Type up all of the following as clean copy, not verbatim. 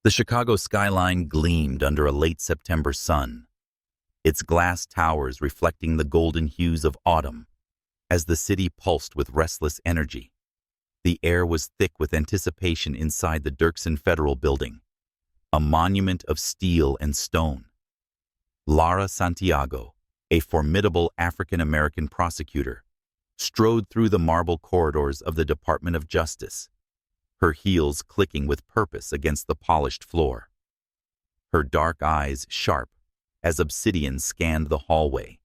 The Chicago skyline gleamed under a late September sun, its glass towers reflecting the golden hues of autumn as the city pulsed with restless energy. The air was thick with anticipation inside the Dirksen Federal Building, a monument of steel and stone. Lara Santiago, a formidable African-American prosecutor, strode through the marble corridors of the Department of Justice, her heels clicking with purpose against the polished floor. Her dark eyes sharp as obsidian scanned the hallway,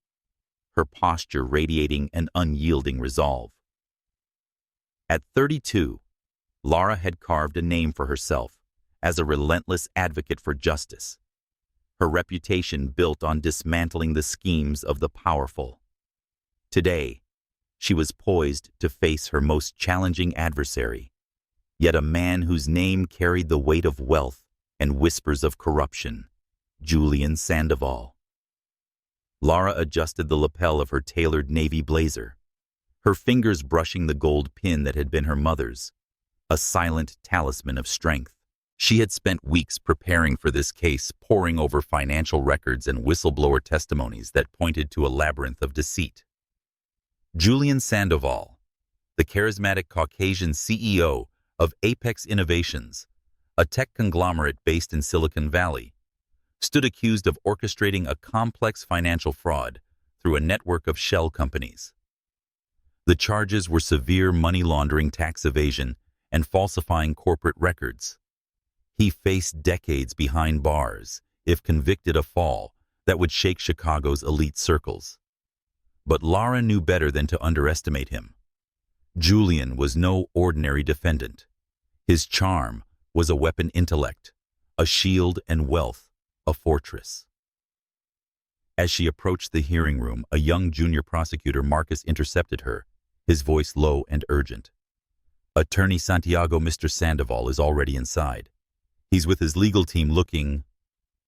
her posture radiating an unyielding resolve. At 32, Lara had carved a name for herself as a relentless advocate for justice, her reputation built on dismantling the schemes of the powerful. Today, she was poised to face her most challenging adversary, yet a man whose name carried the weight of wealth and whispers of corruption, Julian Sandoval. Lara adjusted the lapel of her tailored navy blazer, her fingers brushing the gold pin that had been her mother's, a silent talisman of strength. She had spent weeks preparing for this case, poring over financial records and whistleblower testimonies that pointed to a labyrinth of deceit. Julian Sandoval, the charismatic Caucasian CEO of Apex Innovations, a tech conglomerate based in Silicon Valley, stood accused of orchestrating a complex financial fraud through a network of shell companies. The charges were severe money laundering, tax evasion, and falsifying corporate records. He faced decades behind bars, if convicted, a fall that would shake Chicago's elite circles. But Lara knew better than to underestimate him. Julian was no ordinary defendant. His charm was a weapon intellect, a shield, and wealth, a fortress. As she approached the hearing room, a young junior prosecutor, Marcus, intercepted her, his voice low and urgent. "Attorney Santiago, Mr. Sandoval is already inside. He's with his legal team looking,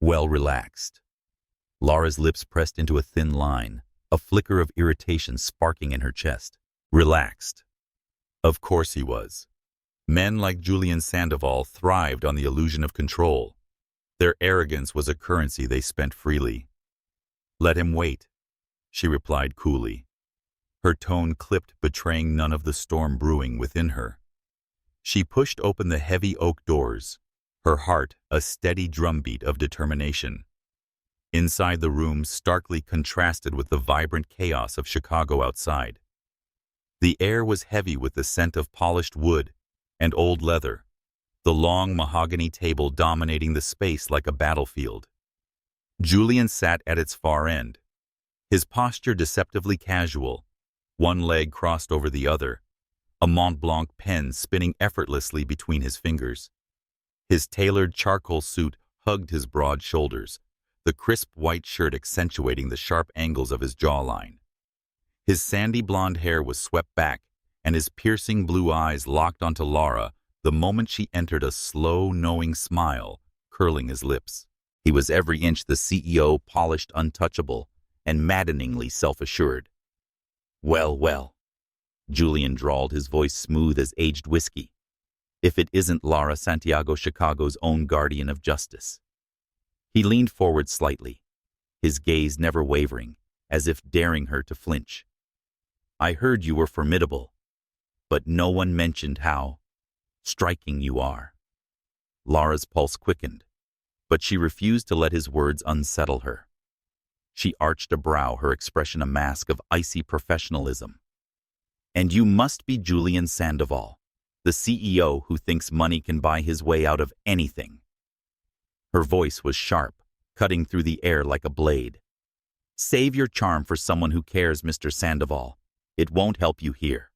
well, relaxed." Lara's lips pressed into a thin line, a flicker of irritation sparking in her chest. Relaxed. Of course he was. Men like Julian Sandoval thrived on the illusion of control. Their arrogance was a currency they spent freely. "Let him wait," she replied coolly, her tone clipped, betraying none of the storm brewing within her. She pushed open the heavy oak doors, her heart a steady drumbeat of determination. Inside, the room starkly contrasted with the vibrant chaos of Chicago outside. The air was heavy with the scent of polished wood and old leather, the long mahogany table dominating the space like a battlefield. Julian sat at its far end, his posture deceptively casual, one leg crossed over the other, a Mont Blanc pen spinning effortlessly between his fingers. His tailored charcoal suit hugged his broad shoulders, the crisp white shirt accentuating the sharp angles of his jawline. His sandy blonde hair was swept back, and his piercing blue eyes locked onto Lara the moment she entered, a slow, knowing smile curling his lips. He was every inch the CEO, polished, untouchable, and maddeningly self-assured. "Well, well," Julian drawled, his voice smooth as aged whiskey. "If it isn't Lara Santiago, Chicago's own guardian of justice." He leaned forward slightly, his gaze never wavering, as if daring her to flinch. "I heard you were formidable, but no one mentioned how striking you are." Lara's pulse quickened, but she refused to let his words unsettle her. She arched a brow, her expression a mask of icy professionalism. "And you must be Julian Sandoval, the CEO who thinks money can buy his way out of anything." Her voice was sharp, cutting through the air like a blade. "Save your charm for someone who cares, Mr. Sandoval. It won't help you here."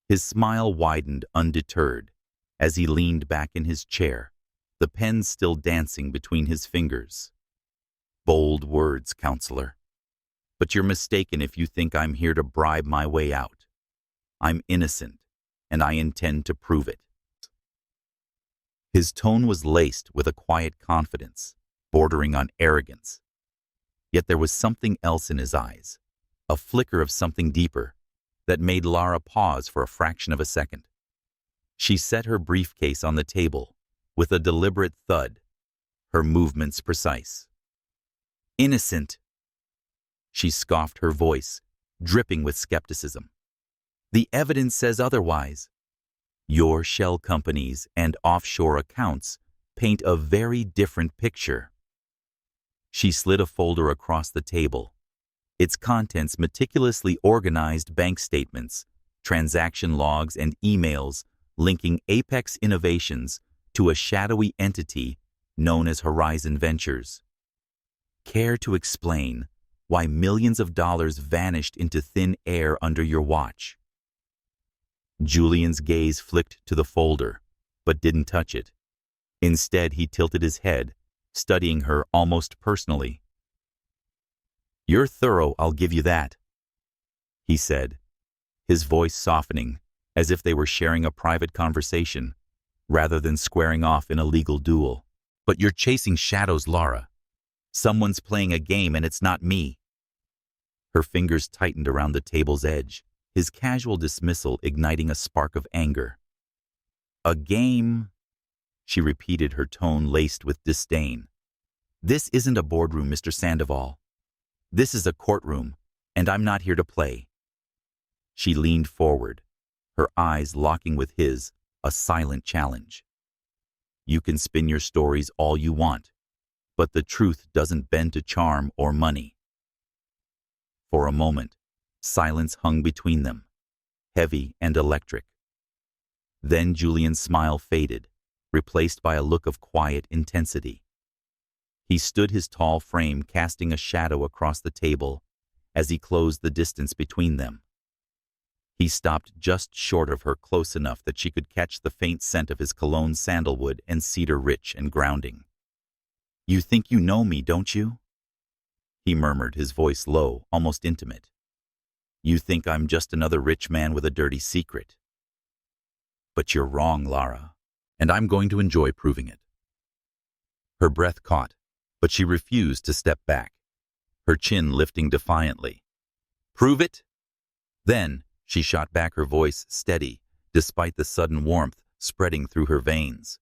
His smile widened undeterred as he leaned back in his chair, the pen still dancing between his fingers. "Bold words, counselor. But you're mistaken if you think I'm here to bribe my way out. I'm innocent, and I intend to prove it." His tone was laced with a quiet confidence, bordering on arrogance. Yet there was something else in his eyes, a flicker of something deeper, that made Lara pause for a fraction of a second. She set her briefcase on the table, with a deliberate thud, her movements precise. "Innocent," she scoffed, her voice dripping with skepticism. "The evidence says otherwise. Your shell companies and offshore accounts paint a very different picture." She slid a folder across the table, its contents meticulously organized: bank statements, transaction logs, and emails linking Apex Innovations to a shadowy entity known as Horizon Ventures. "Care to explain why millions of dollars vanished into thin air under your watch?" Julian's gaze flicked to the folder, but didn't touch it. Instead, he tilted his head, studying her almost personally. "You're thorough, I'll give you that," he said, his voice softening, as if they were sharing a private conversation, rather than squaring off in a legal duel. "But you're chasing shadows, Lara. Someone's playing a game, and it's not me." Her fingers tightened around the table's edge, his casual dismissal igniting a spark of anger. "A game?" she repeated, her tone laced with disdain. "This isn't a boardroom, Mr. Sandoval. This is a courtroom, and I'm not here to play." She leaned forward, her eyes locking with his, a silent challenge. "You can spin your stories all you want, but the truth doesn't bend to charm or money." For a moment, silence hung between them, heavy and electric. Then Julian's smile faded, replaced by a look of quiet intensity. He stood, his tall frame casting a shadow across the table as he closed the distance between them. He stopped just short of her, close enough that she could catch the faint scent of his cologne, sandalwood and cedar, rich and grounding. "You think you know me, don't you?" he murmured, his voice low, almost intimate. "You think I'm just another rich man with a dirty secret. But you're wrong, Lara, and I'm going to enjoy proving it." Her breath caught, but she refused to step back, her chin lifting defiantly. "Prove it?" Then she shot back, her voice steady, despite the sudden warmth spreading through her veins.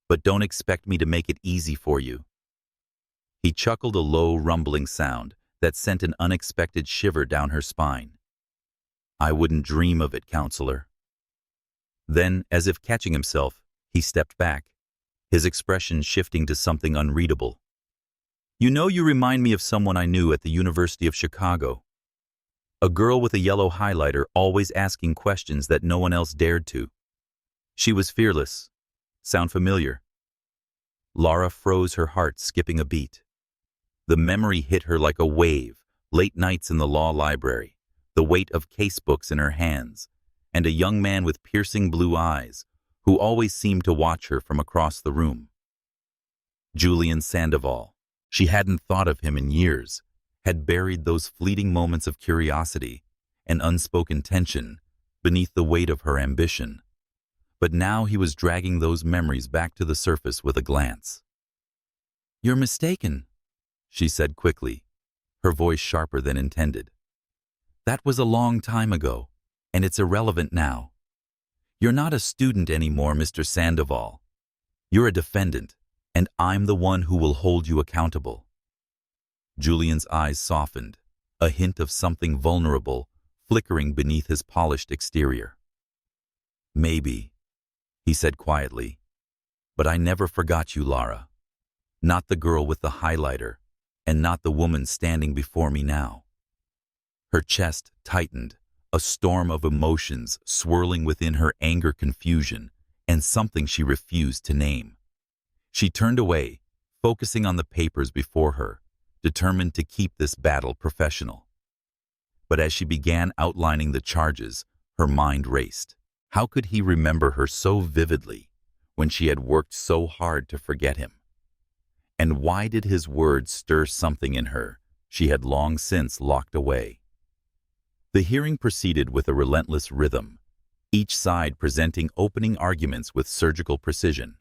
"But don't expect me to make it easy for you." He chuckled, a low, rumbling sound that sent an unexpected shiver down her spine. "I wouldn't dream of it, counselor." Then, as if catching himself, he stepped back, his expression shifting to something unreadable. "You know, you remind me of someone I knew at the University of Chicago. A girl with a yellow highlighter, always asking questions that no one else dared to. She was fearless. Sound familiar?" Lara froze, her heart skipping a beat. The memory hit her like a wave: late nights in the law library, the weight of casebooks in her hands, and a young man with piercing blue eyes who always seemed to watch her from across the room. Julian Sandoval. She hadn't thought of him in years, had buried those fleeting moments of curiosity and unspoken tension beneath the weight of her ambition. But now he was dragging those memories back to the surface with a glance. "You're mistaken," she said quickly, her voice sharper than intended. "That was a long time ago, and it's irrelevant now. You're not a student anymore, Mr. Sandoval. You're a defendant, and I'm the one who will hold you accountable." Julian's eyes softened, a hint of something vulnerable flickering beneath his polished exterior. "Maybe," he said quietly, "but I never forgot you, Lara. Not the girl with the highlighter, and not the woman standing before me now." Her chest tightened, a storm of emotions swirling within her: anger, confusion, and something she refused to name. She turned away, focusing on the papers before her, determined to keep this battle professional. But as she began outlining the charges, her mind raced. How could he remember her so vividly when she had worked so hard to forget him? And why did his words stir something in her she had long since locked away? The hearing proceeded with a relentless rhythm, each side presenting opening arguments with surgical precision.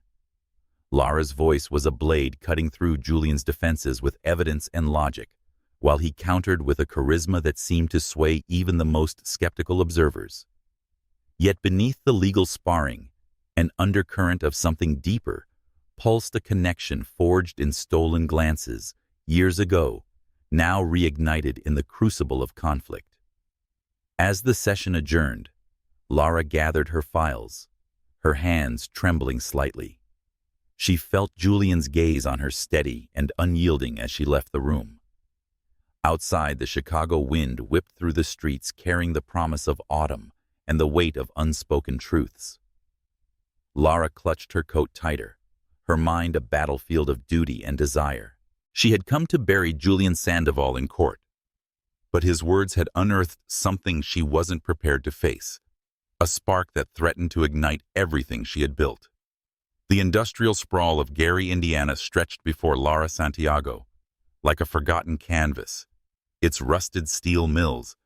Lara's voice was a blade cutting through Julian's defenses with evidence and logic, while he countered with a charisma that seemed to sway even the most skeptical observers. Yet beneath the legal sparring, an undercurrent of something deeper pulsed a connection forged in stolen glances years ago, now reignited in the crucible of conflict. As the session adjourned, Lara gathered her files, her hands trembling slightly. She felt Julian's gaze on her steady and unyielding as she left the room. Outside, the Chicago wind whipped through the streets carrying the promise of autumn and the weight of unspoken truths. Lara clutched her coat tighter, her mind a battlefield of duty and desire. She had come to bury Julian Sandoval in court, but his words had unearthed something she wasn't prepared to face, a spark that threatened to ignite everything she had built. The industrial sprawl of Gary, Indiana stretched before Lara Santiago, like a forgotten canvas, its rusted steel mills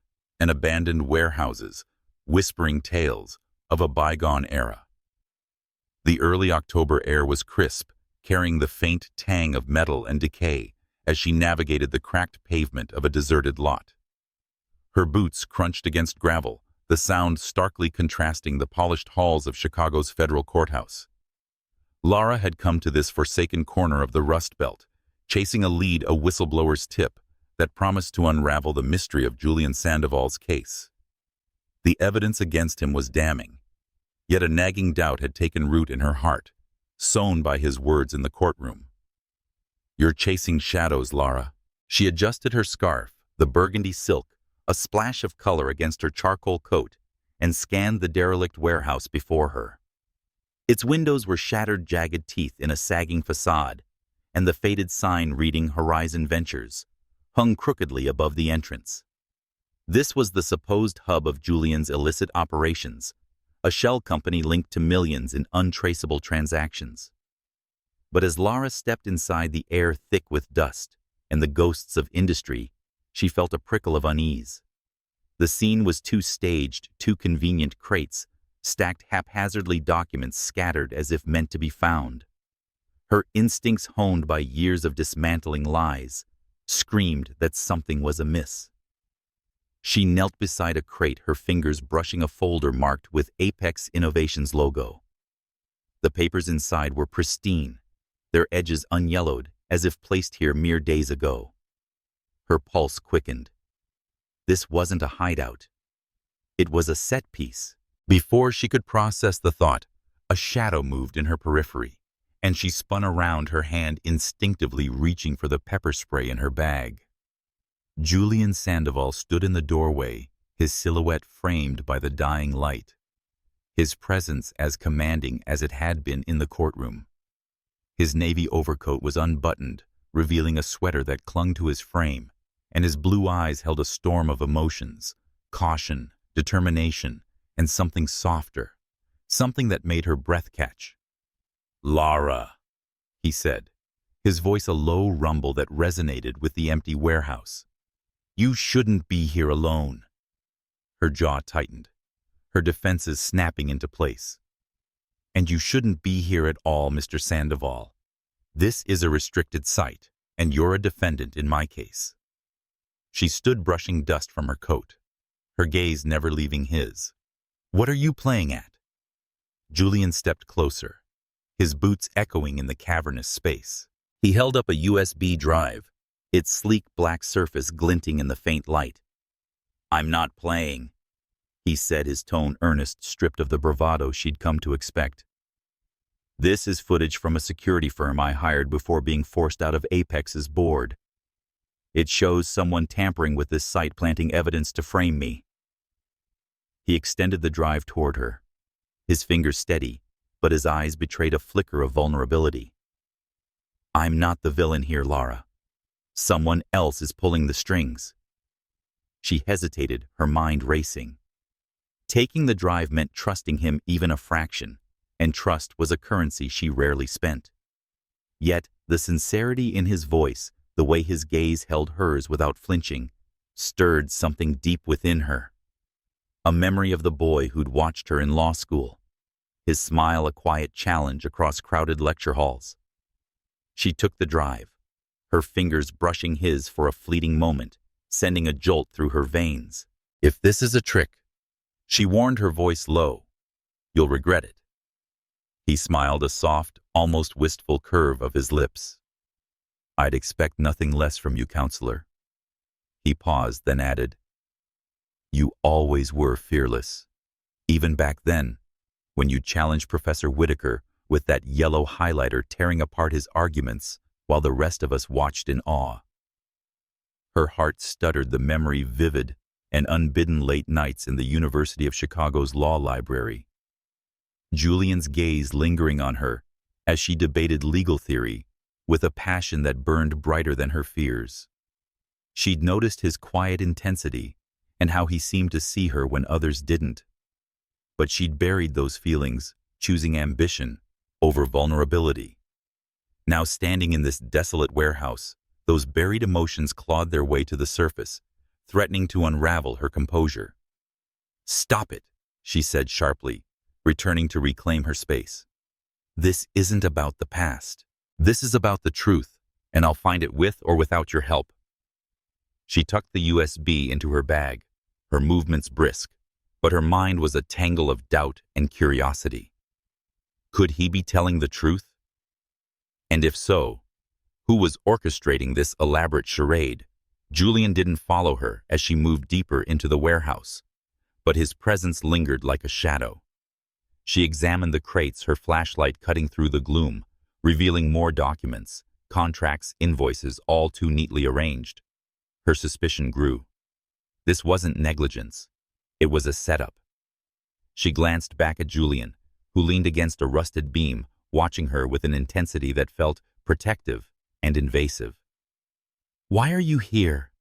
and abandoned warehouses whispering tales of a bygone era. The early October air was crisp, carrying the faint tang of metal and decay as she navigated the cracked pavement of a deserted lot. Her boots crunched against gravel, the sound starkly contrasting the polished halls of Chicago's federal courthouse. Lara had come to this forsaken corner of the Rust Belt, chasing a lead, a whistleblower's tip that promised to unravel the mystery of Julian Sandoval's case. The evidence against him was damning, yet a nagging doubt had taken root in her heart, sown by his words in the courtroom. "You're chasing shadows, Lara." She adjusted her scarf, the burgundy silk, a splash of color against her charcoal coat, and scanned the derelict warehouse before her. Its windows were shattered, jagged teeth in a sagging facade, and the faded sign reading Horizon Ventures hung crookedly above the entrance. This was the supposed hub of Julian's illicit operations, a shell company linked to millions in untraceable transactions. But as Lara stepped inside, the air thick with dust and the ghosts of industry, she felt a prickle of unease. The scene was too staged, too convenient. Crates, stacked haphazardly, documents scattered as if meant to be found. Her instincts, honed by years of dismantling lies, screamed that something was amiss. She knelt beside a crate, her fingers brushing a folder marked with Apex Innovations logo. The papers inside were pristine, their edges unyellowed, as if placed here mere days ago. Her pulse quickened. This wasn't a hideout. It was a set piece. Before she could process the thought, a shadow moved in her periphery, and she spun around, her hand instinctively reaching for the pepper spray in her bag. Julian Sandoval stood in the doorway, his silhouette framed by the dying light, his presence as commanding as it had been in the courtroom. His navy overcoat was unbuttoned, revealing a sweater that clung to his frame, and his blue eyes held a storm of emotions, caution, determination, and something softer, something that made her breath catch. "Lara," he said, his voice a low rumble that resonated with the empty warehouse. "You shouldn't be here alone." Her jaw tightened, her defenses snapping into place. "And you shouldn't be here at all, Mr. Sandoval. This is a restricted site, and you're a defendant in my case." She stood brushing dust from her coat, her gaze never leaving his. "What are you playing at?" Julian stepped closer, his boots echoing in the cavernous space. He held up a USB drive, its sleek black surface glinting in the faint light. "I'm not playing," he said, his tone earnest, stripped of the bravado she'd come to expect. "This is footage from a security firm I hired before being forced out of Apex's board. It shows someone tampering with this site, planting evidence to frame me." He extended the drive toward her, his fingers steady, but his eyes betrayed a flicker of vulnerability. "I'm not the villain here, Lara. Someone else is pulling the strings." She hesitated, her mind racing. Taking the drive meant trusting him even a fraction, and trust was a currency she rarely spent. Yet the sincerity in his voice, the way his gaze held hers without flinching, stirred something deep within her. A memory of the boy who'd watched her in law school, his smile a quiet challenge across crowded lecture halls. She took the drive, her fingers brushing his for a fleeting moment, sending a jolt through her veins. "If this is a trick," she warned, her voice low, "you'll regret it." He smiled, a soft, almost wistful curve of his lips. "I'd expect nothing less from you, counselor." He paused, then added, "You always were fearless. Even back then, when you challenged Professor Whitaker with that yellow highlighter tearing apart his arguments while the rest of us watched in awe." Her heart stuttered, the memory vivid, and unbidden late nights in the University of Chicago's law library. Julian's gaze lingering on her as she debated legal theory with a passion that burned brighter than her fears. She'd noticed his quiet intensity and how he seemed to see her when others didn't. But she'd buried those feelings, choosing ambition over vulnerability. Now standing in this desolate warehouse, those buried emotions clawed their way to the surface, threatening to unravel her composure. "Stop it," she said sharply, returning to reclaim her space. "This isn't about the past. This is about the truth, and I'll find it with or without your help." She tucked the USB into her bag, her movements brisk, but her mind was a tangle of doubt and curiosity. Could he be telling the truth? And if so, who was orchestrating this elaborate charade? Julian didn't follow her as she moved deeper into the warehouse, but his presence lingered like a shadow. She examined the crates, her flashlight cutting through the gloom, revealing more documents, contracts, invoices, all too neatly arranged. Her suspicion grew. This wasn't negligence. It was a setup. She glanced back at Julian, who leaned against a rusted beam, watching her with an intensity that felt protective and invasive. "Why are you here?"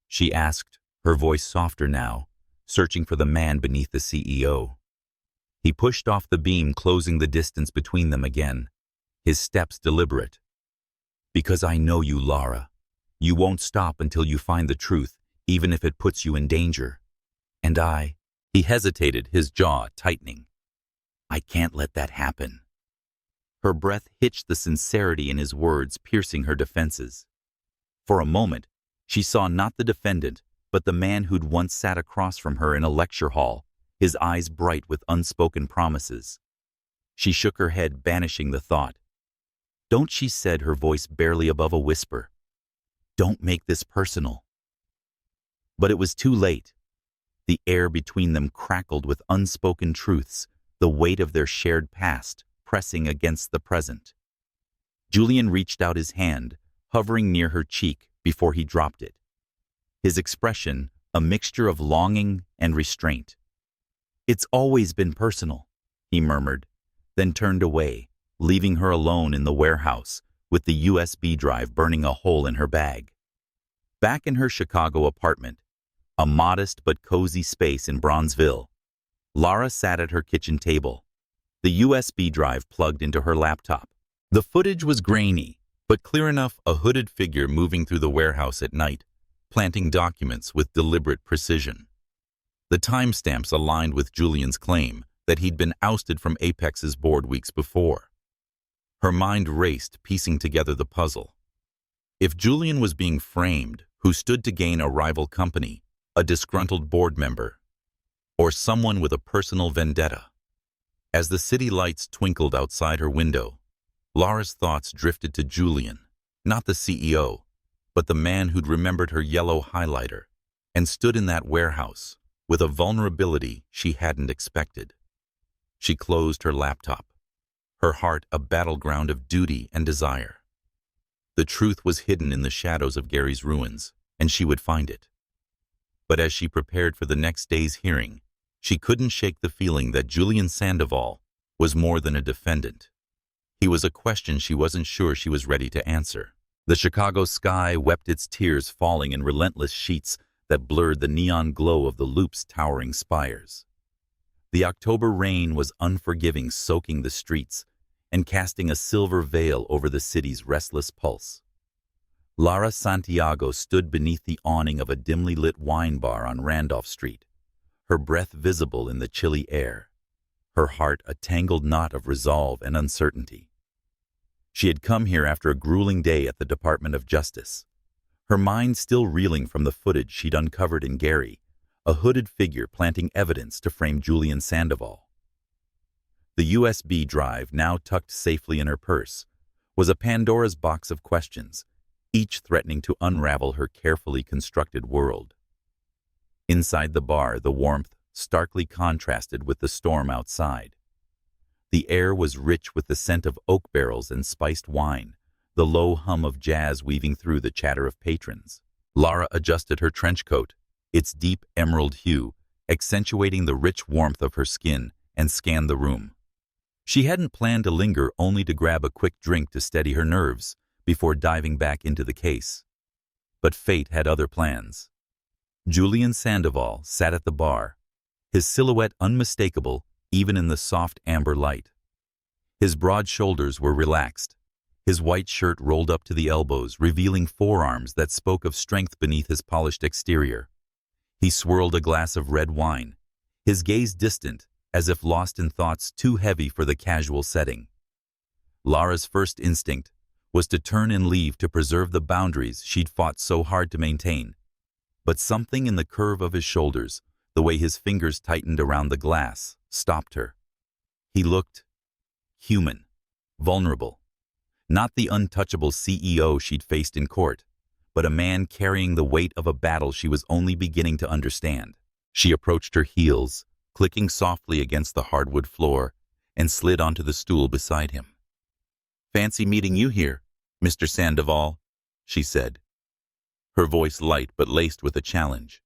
she asked, her voice softer now, searching for the man beneath the CEO. He pushed off the beam, closing the distance between them again, his steps deliberate. "Because I know you, Lara. You won't stop until you find the truth, even if it puts you in danger. And he hesitated, his jaw tightening. "I can't let that happen." Her breath hitched, the sincerity in his words piercing her defenses. For a moment, she saw not the defendant, but the man who'd once sat across from her in a lecture hall, his eyes bright with unspoken promises. She shook her head, banishing the thought. "Don't," she said, her voice barely above a whisper. "Don't make this personal." But it was too late. The air between them crackled with unspoken truths, the weight of their shared past pressing against the present. Julian reached out his hand, hovering near her cheek before he dropped it. His expression, a mixture of longing and restraint. "It's always been personal," he murmured, then turned away, leaving her alone in the warehouse with the USB drive burning a hole in her bag. Back in her Chicago apartment, a modest but cozy space in Bronzeville, Lara sat at her kitchen table, the USB drive plugged into her laptop. The footage was grainy, but clear enough, a hooded figure moving through the warehouse at night, planting documents with deliberate precision. The timestamps aligned with Julian's claim that he'd been ousted from Apex's board weeks before. Her mind raced, piecing together the puzzle. If Julian was being framed, who stood to gain a rival company, a disgruntled board member, or someone with a personal vendetta? As the city lights twinkled outside her window, Lara's thoughts drifted to Julian, not the CEO, but the man who'd remembered her yellow highlighter and stood in that warehouse with a vulnerability she hadn't expected. She closed her laptop, her heart a battleground of duty and desire. The truth was hidden in the shadows of Gary's ruins, and she would find it. But as she prepared for the next day's hearing, she couldn't shake the feeling that Julian Sandoval was more than a defendant. He was a question she wasn't sure she was ready to answer. The Chicago sky wept, its tears falling in relentless sheets that blurred the neon glow of the Loop's towering spires. The October rain was unforgiving, soaking the streets and casting a silver veil over the city's restless pulse. Lara Santiago stood beneath the awning of a dimly lit wine bar on Randolph Street, her breath visible in the chilly air, her heart a tangled knot of resolve and uncertainty. She had come here after a grueling day at the Department of Justice, her mind still reeling from the footage she'd uncovered in Gary, a hooded figure planting evidence to frame Julian Sandoval. The USB drive, now tucked safely in her purse, was a Pandora's box of questions, each threatening to unravel her carefully constructed world. Inside the bar, the warmth starkly contrasted with the storm outside. The air was rich with the scent of oak barrels and spiced wine, the low hum of jazz weaving through the chatter of patrons. Lara adjusted her trench coat, its deep emerald hue accentuating the rich warmth of her skin, and scanned the room. She hadn't planned to linger, only to grab a quick drink to steady her nerves before diving back into the case. But fate had other plans. Julian Sandoval sat at the bar, his silhouette unmistakable even in the soft amber light. His broad shoulders were relaxed, his white shirt rolled up to the elbows, revealing forearms that spoke of strength beneath his polished exterior. He swirled a glass of red wine, his gaze distant, as if lost in thoughts too heavy for the casual setting. Lara's first instinct was to turn and leave to preserve the boundaries she'd fought so hard to maintain. But something in the curve of his shoulders, the way his fingers tightened around the glass, stopped her. He looked human, vulnerable. Not the untouchable CEO she'd faced in court, but a man carrying the weight of a battle she was only beginning to understand. She approached her heels, clicking softly against the hardwood floor, and slid onto the stool beside him. "Fancy meeting you here, Mr. Sandoval," she said, her voice light but laced with a challenge.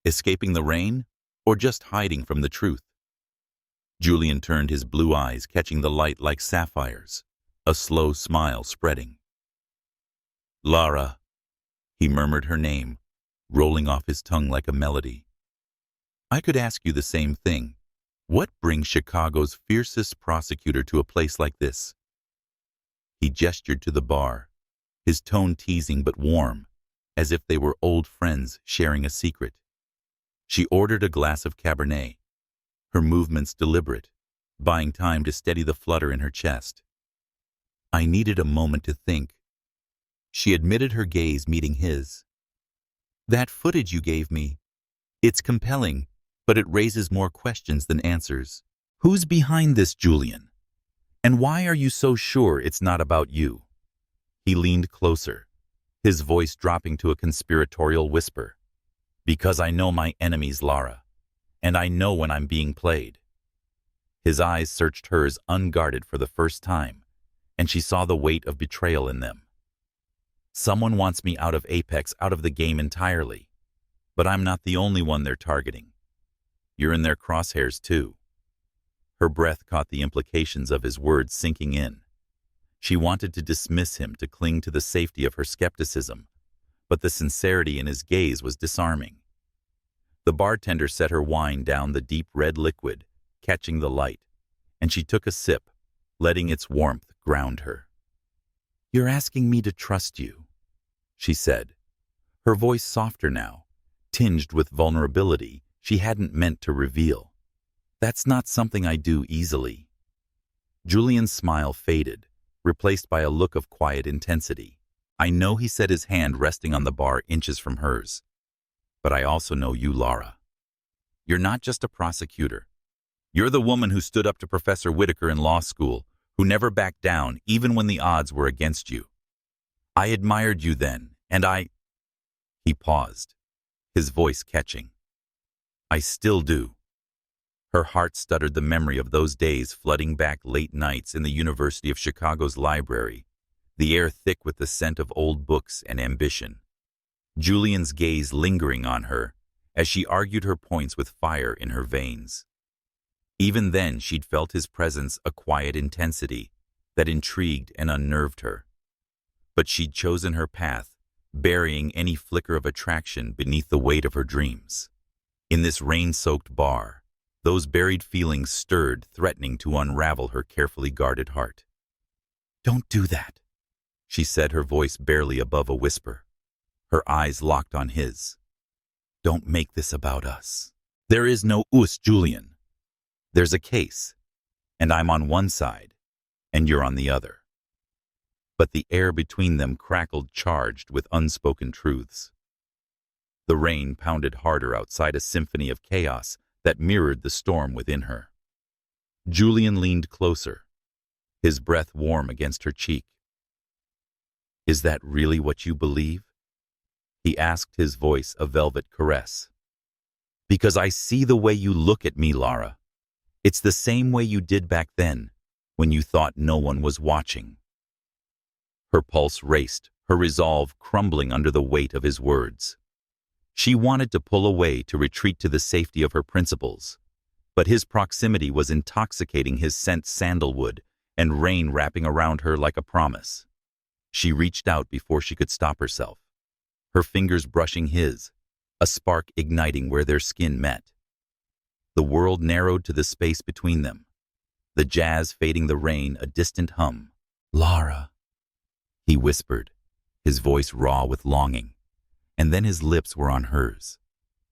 "Escaping the rain, or just hiding from the truth?" Julian turned, his blue eyes catching the light like sapphires, a slow smile spreading. "Lara," he murmured her name, rolling off his tongue like a melody. "I could ask you the same thing. What brings Chicago's fiercest prosecutor to a place like this?" He gestured to the bar, his tone teasing but warm, as if they were old friends sharing a secret. She ordered a glass of Cabernet, her movements deliberate, buying time to steady the flutter in her chest. "I needed a moment to think." She admitted, her gaze meeting his. "That footage you gave me, it's compelling, but it raises more questions than answers. Who's behind this, Julian? And why are you so sure it's not about you?" He leaned closer, his voice dropping to a conspiratorial whisper. "Because I know my enemies, Lara, and I know when I'm being played." His eyes searched hers unguarded for the first time, and she saw the weight of betrayal in them. "Someone wants me out of Apex, out of the game entirely. But I'm not the only one they're targeting. You're in their crosshairs too." Her breath caught the implications of his words sinking in. She wanted to dismiss him, to cling to the safety of her skepticism, but the sincerity in his gaze was disarming. The bartender set her wine down, the deep red liquid catching the light, and she took a sip, letting its warmth ground her. "You're asking me to trust you," she said, her voice softer now, tinged with vulnerability she hadn't meant to reveal. "That's not something I do easily." Julian's smile faded, replaced by a look of quiet intensity. "I know," he said, his hand resting on the bar inches from hers. "But I also know you, Lara. You're not just a prosecutor. You're the woman who stood up to Professor Whitaker in law school, who never backed down even when the odds were against you. I admired you then, and He paused, his voice catching. "I still do." Her heart stuttered, the memory of those days flooding back, late nights in the University of Chicago's library, the air thick with the scent of old books and ambition. Julian's gaze lingering on her as she argued her points with fire in her veins. Even then she'd felt his presence, a quiet intensity that intrigued and unnerved her. But she'd chosen her path, burying any flicker of attraction beneath the weight of her dreams. In this rain-soaked bar, those buried feelings stirred, threatening to unravel her carefully guarded heart. "Don't do that," she said, her voice barely above a whisper, her eyes locked on his. "Don't make this about us. There is no us, Julian. There's a case, and I'm on one side, and you're on the other." But the air between them crackled, charged with unspoken truths. The rain pounded harder outside, a symphony of chaos that mirrored the storm within her. Julian leaned closer, his breath warm against her cheek. "Is that really what you believe?" he asked, his voice a velvet caress. "Because I see the way you look at me, Lara. It's the same way you did back then, when you thought no one was watching." Her pulse raced, her resolve crumbling under the weight of his words. She wanted to pull away, to retreat to the safety of her principles, but his proximity was intoxicating, his scent sandalwood and rain wrapping around her like a promise. She reached out before she could stop herself, her fingers brushing his, a spark igniting where their skin met. The world narrowed to the space between them, the jazz fading, the rain a distant hum. "Lara," he whispered, his voice raw with longing, and then his lips were on hers,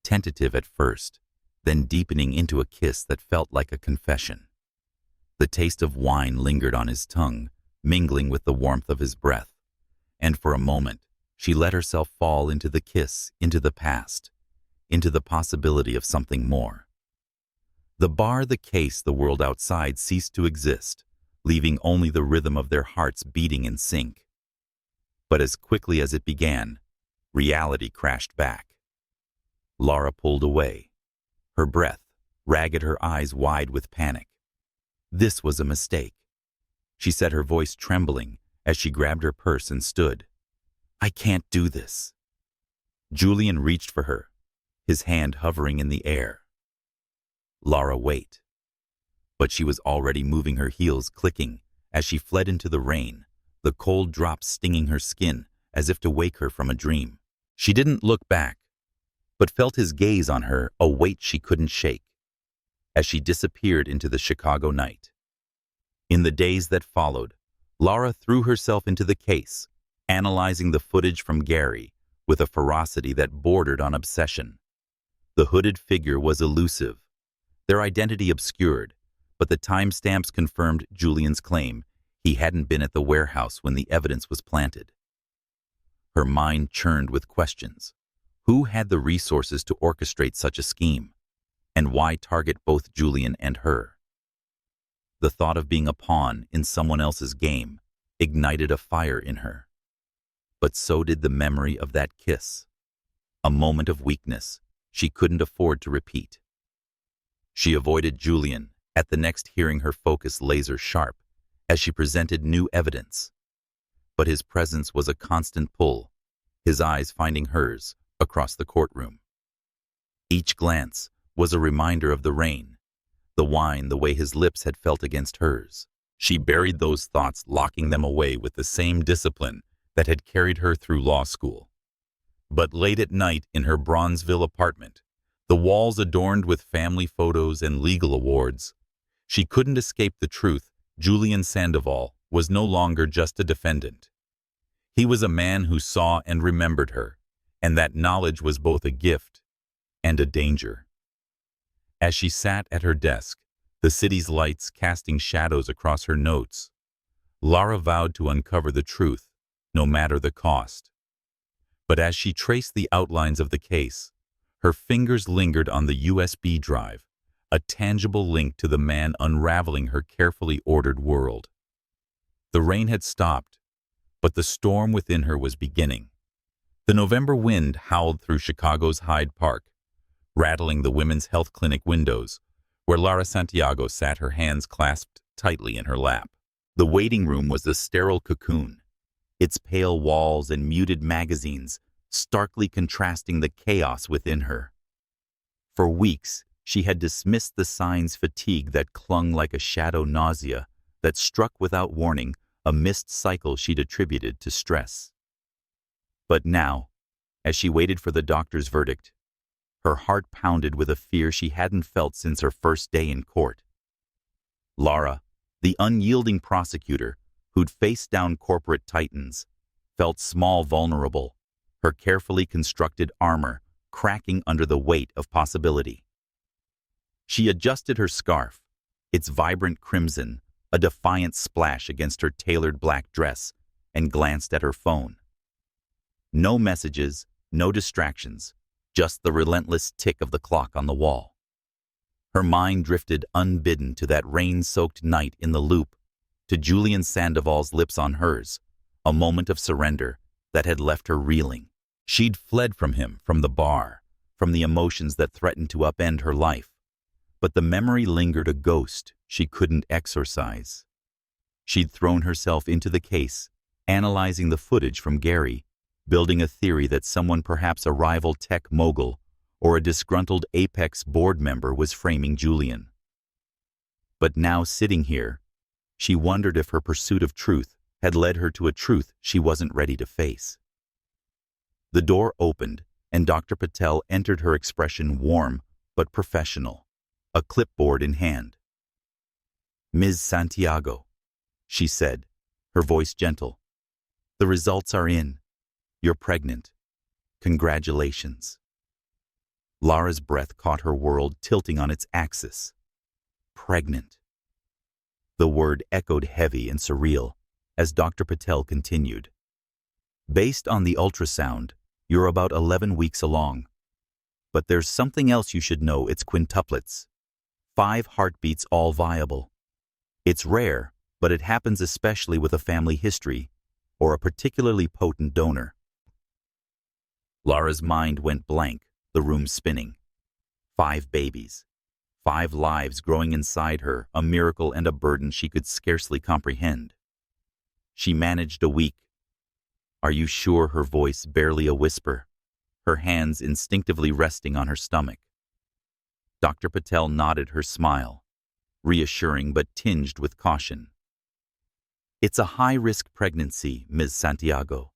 tentative at first, then deepening into a kiss that felt like a confession. The taste of wine lingered on his tongue, mingling with the warmth of his breath, and for a moment she let herself fall into the kiss, into the past, into the possibility of something more. The bar, the case, the world outside ceased to exist, leaving only the rhythm of their hearts beating in sync. But as quickly as it began, reality crashed back. Lara pulled away, her breath ragged, her eyes wide with panic. This was a mistake, she said, her voice trembling as she grabbed her purse and stood. "I can't do this." Julian reached for her, his hand hovering in the air. "Lara, wait." But she was already moving, her heels clicking as she fled into the rain, the cold drops stinging her skin as if to wake her from a dream. She didn't look back, but felt his gaze on her, a weight she couldn't shake, as she disappeared into the Chicago night. In the days that followed, Lara threw herself into the case, analyzing the footage from Gary with a ferocity that bordered on obsession. The hooded figure was elusive, their identity obscured, but the timestamps confirmed Julian's claim he hadn't been at the warehouse when the evidence was planted. Her mind churned with questions. Who had the resources to orchestrate such a scheme? And why target both Julian and her? The thought of being a pawn in someone else's game ignited a fire in her. But so did the memory of that kiss, a moment of weakness she couldn't afford to repeat. She avoided Julian, at the next hearing, her focus laser sharp as she presented new evidence. But his presence was a constant pull, his eyes finding hers across the courtroom. Each glance was a reminder of the rain, the wine, the way his lips had felt against hers. She buried those thoughts, locking them away with the same discipline that had carried her through law school. But late at night in her Bronzeville apartment, the walls adorned with family photos and legal awards, she couldn't escape the truth. Julian Sandoval was no longer just a defendant. He was a man who saw and remembered her, and that knowledge was both a gift and a danger. As she sat at her desk, the city's lights casting shadows across her notes, Lara vowed to uncover the truth, no matter the cost. But as she traced the outlines of the case, her fingers lingered on the USB drive, a tangible link to the man unraveling her carefully ordered world. The rain had stopped, but the storm within her was beginning. The November wind howled through Chicago's Hyde Park, rattling the women's health clinic windows, where Lara Santiago sat, her hands clasped tightly in her lap. The waiting room was a sterile cocoon, its pale walls and muted magazines starkly contrasting the chaos within her. For weeks, she had dismissed the signs, fatigue that clung like a shadow, nausea that struck without warning, a missed cycle she'd attributed to stress. But now, as she waited for the doctor's verdict, her heart pounded with a fear she hadn't felt since her first day in court. Lara, the unyielding prosecutor who'd faced down corporate titans, felt small, vulnerable, her carefully constructed armor cracking under the weight of possibility. She adjusted her scarf, its vibrant crimson a defiant splash against her tailored black dress, and glanced at her phone. No messages, no distractions, just the relentless tick of the clock on the wall. Her mind drifted unbidden to that rain-soaked night in the Loop, to Julian Sandoval's lips on hers, a moment of surrender that had left her reeling. She'd fled from him, from the bar, from the emotions that threatened to upend her life. But the memory lingered, a ghost she couldn't exorcise. She'd thrown herself into the case, analyzing the footage from Gary, building a theory that someone, perhaps a rival tech mogul or a disgruntled Apex board member, was framing Julian. But now, sitting here, she wondered if her pursuit of truth had led her to a truth she wasn't ready to face. The door opened, and Dr. Patel entered, her expression warm but professional, a clipboard in hand. "Ms. Santiago," she said, her voice gentle, "the results are in. You're pregnant. Congratulations." Lara's breath caught her world tilting on its axis. Pregnant. The word echoed heavy and surreal as Dr. Patel continued. "Based on the ultrasound, you're about 11 weeks along. But there's something else you should know. It's quintuplets. 5 heartbeats, all viable. It's rare, but it happens especially with a family history or a particularly potent donor." Lara's mind went blank, the room spinning. 5 babies. 5 lives growing inside her, a miracle and a burden she could scarcely comprehend. She managed a week. "Are you sure?" her voice barely a whisper, her hands instinctively resting on her stomach. Dr. Patel nodded, her smile, reassuring but tinged with caution. "It's a high-risk pregnancy, Ms. Santiago.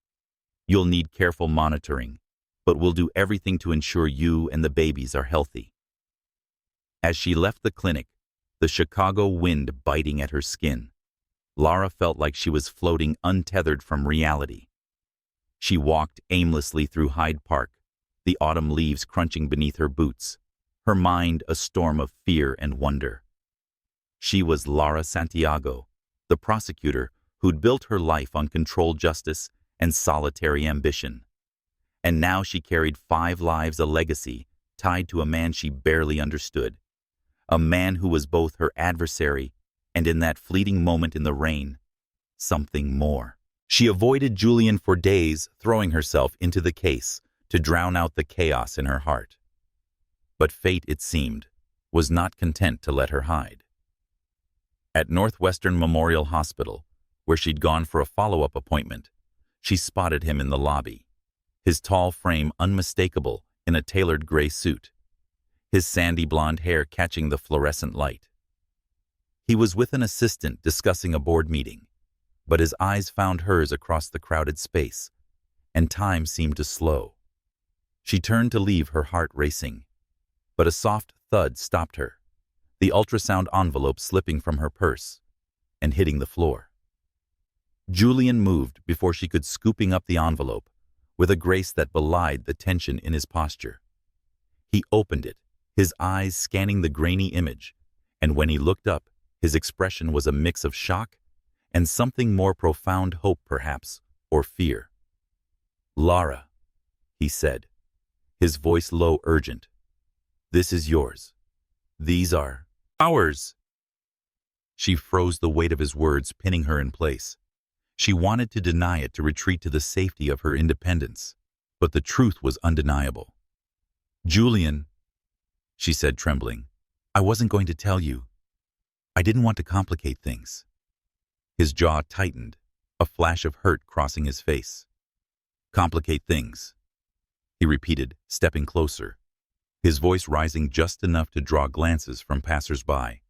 You'll need careful monitoring, but we'll do everything to ensure you and the babies are healthy." As she left the clinic, the Chicago wind biting at her skin, Lara felt like she was floating untethered from reality. She walked aimlessly through Hyde Park, the autumn leaves crunching beneath her boots, her mind a storm of fear and wonder. She was Lara Santiago, the prosecutor who'd built her life on controlled justice and solitary ambition. And now she carried 5 lives, a legacy tied to a man she barely understood, a man who was both her adversary and, in that fleeting moment in the rain, something more. She avoided Julian for days, throwing herself into the case to drown out the chaos in her heart. But fate, it seemed, was not content to let her hide. At Northwestern Memorial Hospital, where she'd gone for a follow-up appointment, she spotted him in the lobby, his tall frame unmistakable in a tailored gray suit, his sandy blonde hair catching the fluorescent light. He was with an assistant discussing a board meeting, but his eyes found hers across the crowded space, and time seemed to slow. She turned to leave, her heart racing, but a soft thud stopped her, the ultrasound envelope slipping from her purse and hitting the floor. Julian moved before she could, scooping up the envelope with a grace that belied the tension in his posture. He opened it, his eyes scanning the grainy image, and when he looked up, his expression was a mix of shock and something more profound, hope perhaps, or fear. "Lara," he said, his voice low, urgent. "This is yours. These are ours." She froze, the weight of his words pinning her in place. She wanted to deny it, to retreat to the safety of her independence, but the truth was undeniable. "Julian," she said, trembling, "I wasn't going to tell you. I didn't want to complicate things." His jaw tightened, a flash of hurt crossing his face. "Complicate things," he repeated, stepping closer, his voice rising just enough to draw glances from passers-by.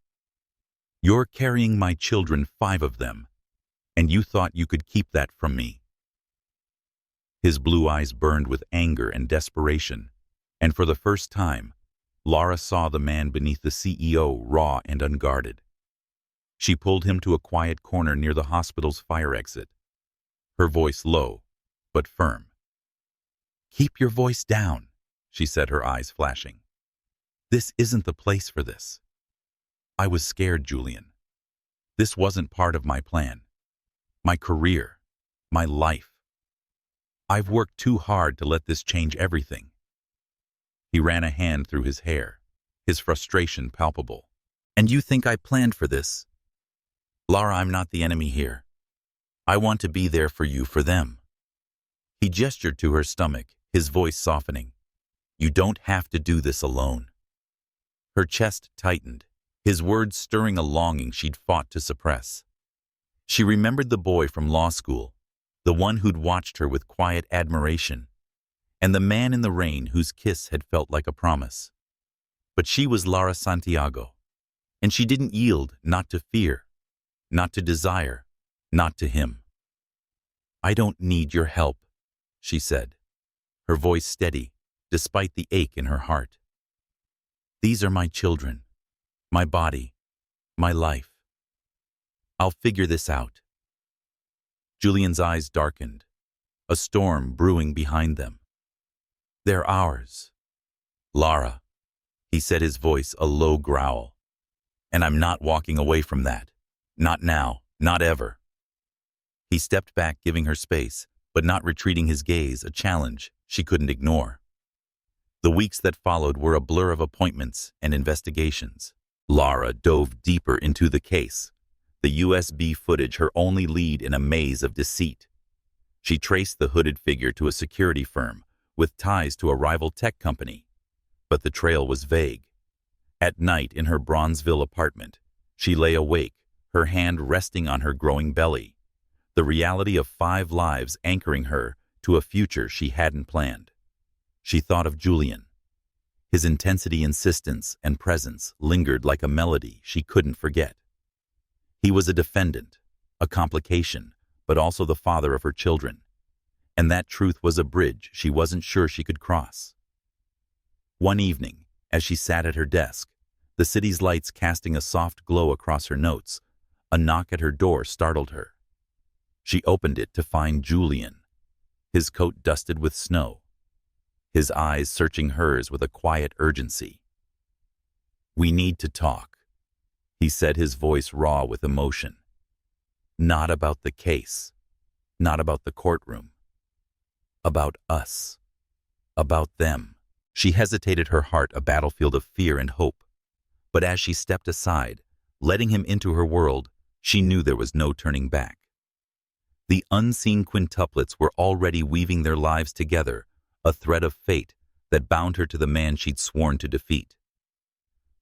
"You're carrying my children, 5 of them, and you thought you could keep that from me." His blue eyes burned with anger and desperation, and for the first time, Lara saw the man beneath the CEO, raw and unguarded. She pulled him to a quiet corner near the hospital's fire exit, her voice low but firm. "Keep your voice down," she said, her eyes flashing. "This isn't the place for this." "I was scared, Julian. This wasn't part of my plan. My career, my life. I've worked too hard to let this change everything." He ran a hand through his hair, his frustration palpable. "And you think I planned for this? Lara, I'm not the enemy here. I want to be there for you, for them." He gestured to her stomach, his voice softening. "You don't have to do this alone." Her chest tightened, his words stirring a longing she'd fought to suppress. She remembered the boy from law school, the one who'd watched her with quiet admiration, and the man in the rain whose kiss had felt like a promise. But she was Lara Santiago, and she didn't yield, not to fear, not to desire, not to him. "I don't need your help," she said, her voice steady, despite the ache in her heart. "These are my children, my body, my life. I'll figure this out." Julian's eyes darkened, a storm brewing behind them. "They're ours, Lara," he said, his voice a low growl. "And I'm not walking away from that. Not now, not ever." He stepped back, giving her space, but not retreating his gaze, a challenge she couldn't ignore. The weeks that followed were a blur of appointments and investigations. Lara dove deeper into the case, the USB footage her only lead in a maze of deceit. She traced the hooded figure to a security firm with ties to a rival tech company, but the trail was vague. At night in her Bronzeville apartment, she lay awake, her hand resting on her growing belly, the reality of 5 lives anchoring her to a future she hadn't planned. She thought of Julian. His intensity, insistence, and presence lingered like a melody she couldn't forget. He was a defendant, a complication, but also the father of her children. And that truth was a bridge she wasn't sure she could cross. One evening, as she sat at her desk, the city's lights casting a soft glow across her notes, a knock at her door startled her. She opened it to find Julian, his coat dusted with snow, his eyes searching hers with a quiet urgency. "We need to talk," he said, his voice raw with emotion. "Not about the case, not about the courtroom. About us. About them." She hesitated, her heart a battlefield of fear and hope. But as she stepped aside, letting him into her world, she knew there was no turning back. The unseen quintuplets were already weaving their lives together, a thread of fate that bound her to the man she'd sworn to defeat.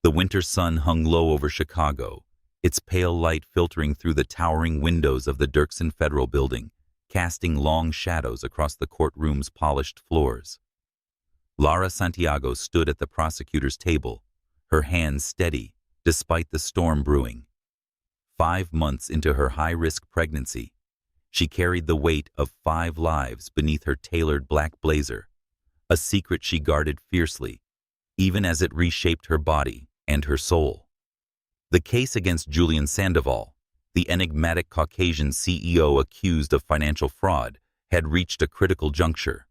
The winter sun hung low over Chicago, its pale light filtering through the towering windows of the Dirksen Federal Building, casting long shadows across the courtroom's polished floors. Lara Santiago stood at the prosecutor's table, her hands steady despite the storm brewing. 5 months into her high-risk pregnancy, she carried the weight of 5 lives beneath her tailored black blazer, a secret she guarded fiercely, even as it reshaped her body and her soul. The case against Julian Sandoval, the enigmatic Caucasian CEO accused of financial fraud, had reached a critical juncture.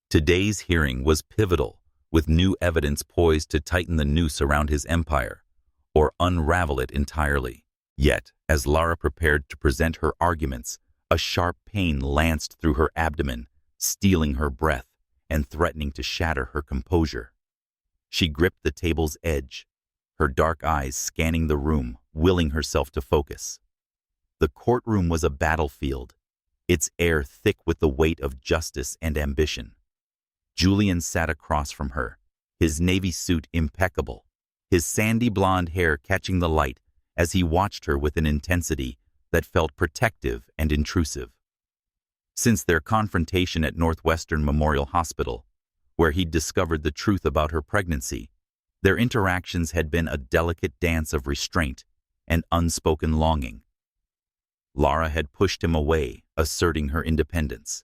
Today's hearing was pivotal, with new evidence poised to tighten the noose around his empire, or unravel it entirely. Yet, as Lara prepared to present her arguments, a sharp pain lanced through her abdomen, stealing her breath and threatening to shatter her composure. She gripped the table's edge, her dark eyes scanning the room, willing herself to focus. The courtroom was a battlefield, its air thick with the weight of justice and ambition. Julian sat across from her, his navy suit impeccable, his sandy blonde hair catching the light as he watched her with an intensity that felt protective and intrusive. Since their confrontation at Northwestern Memorial Hospital, where he'd discovered the truth about her pregnancy, their interactions had been a delicate dance of restraint and unspoken longing. Lara had pushed him away, asserting her independence,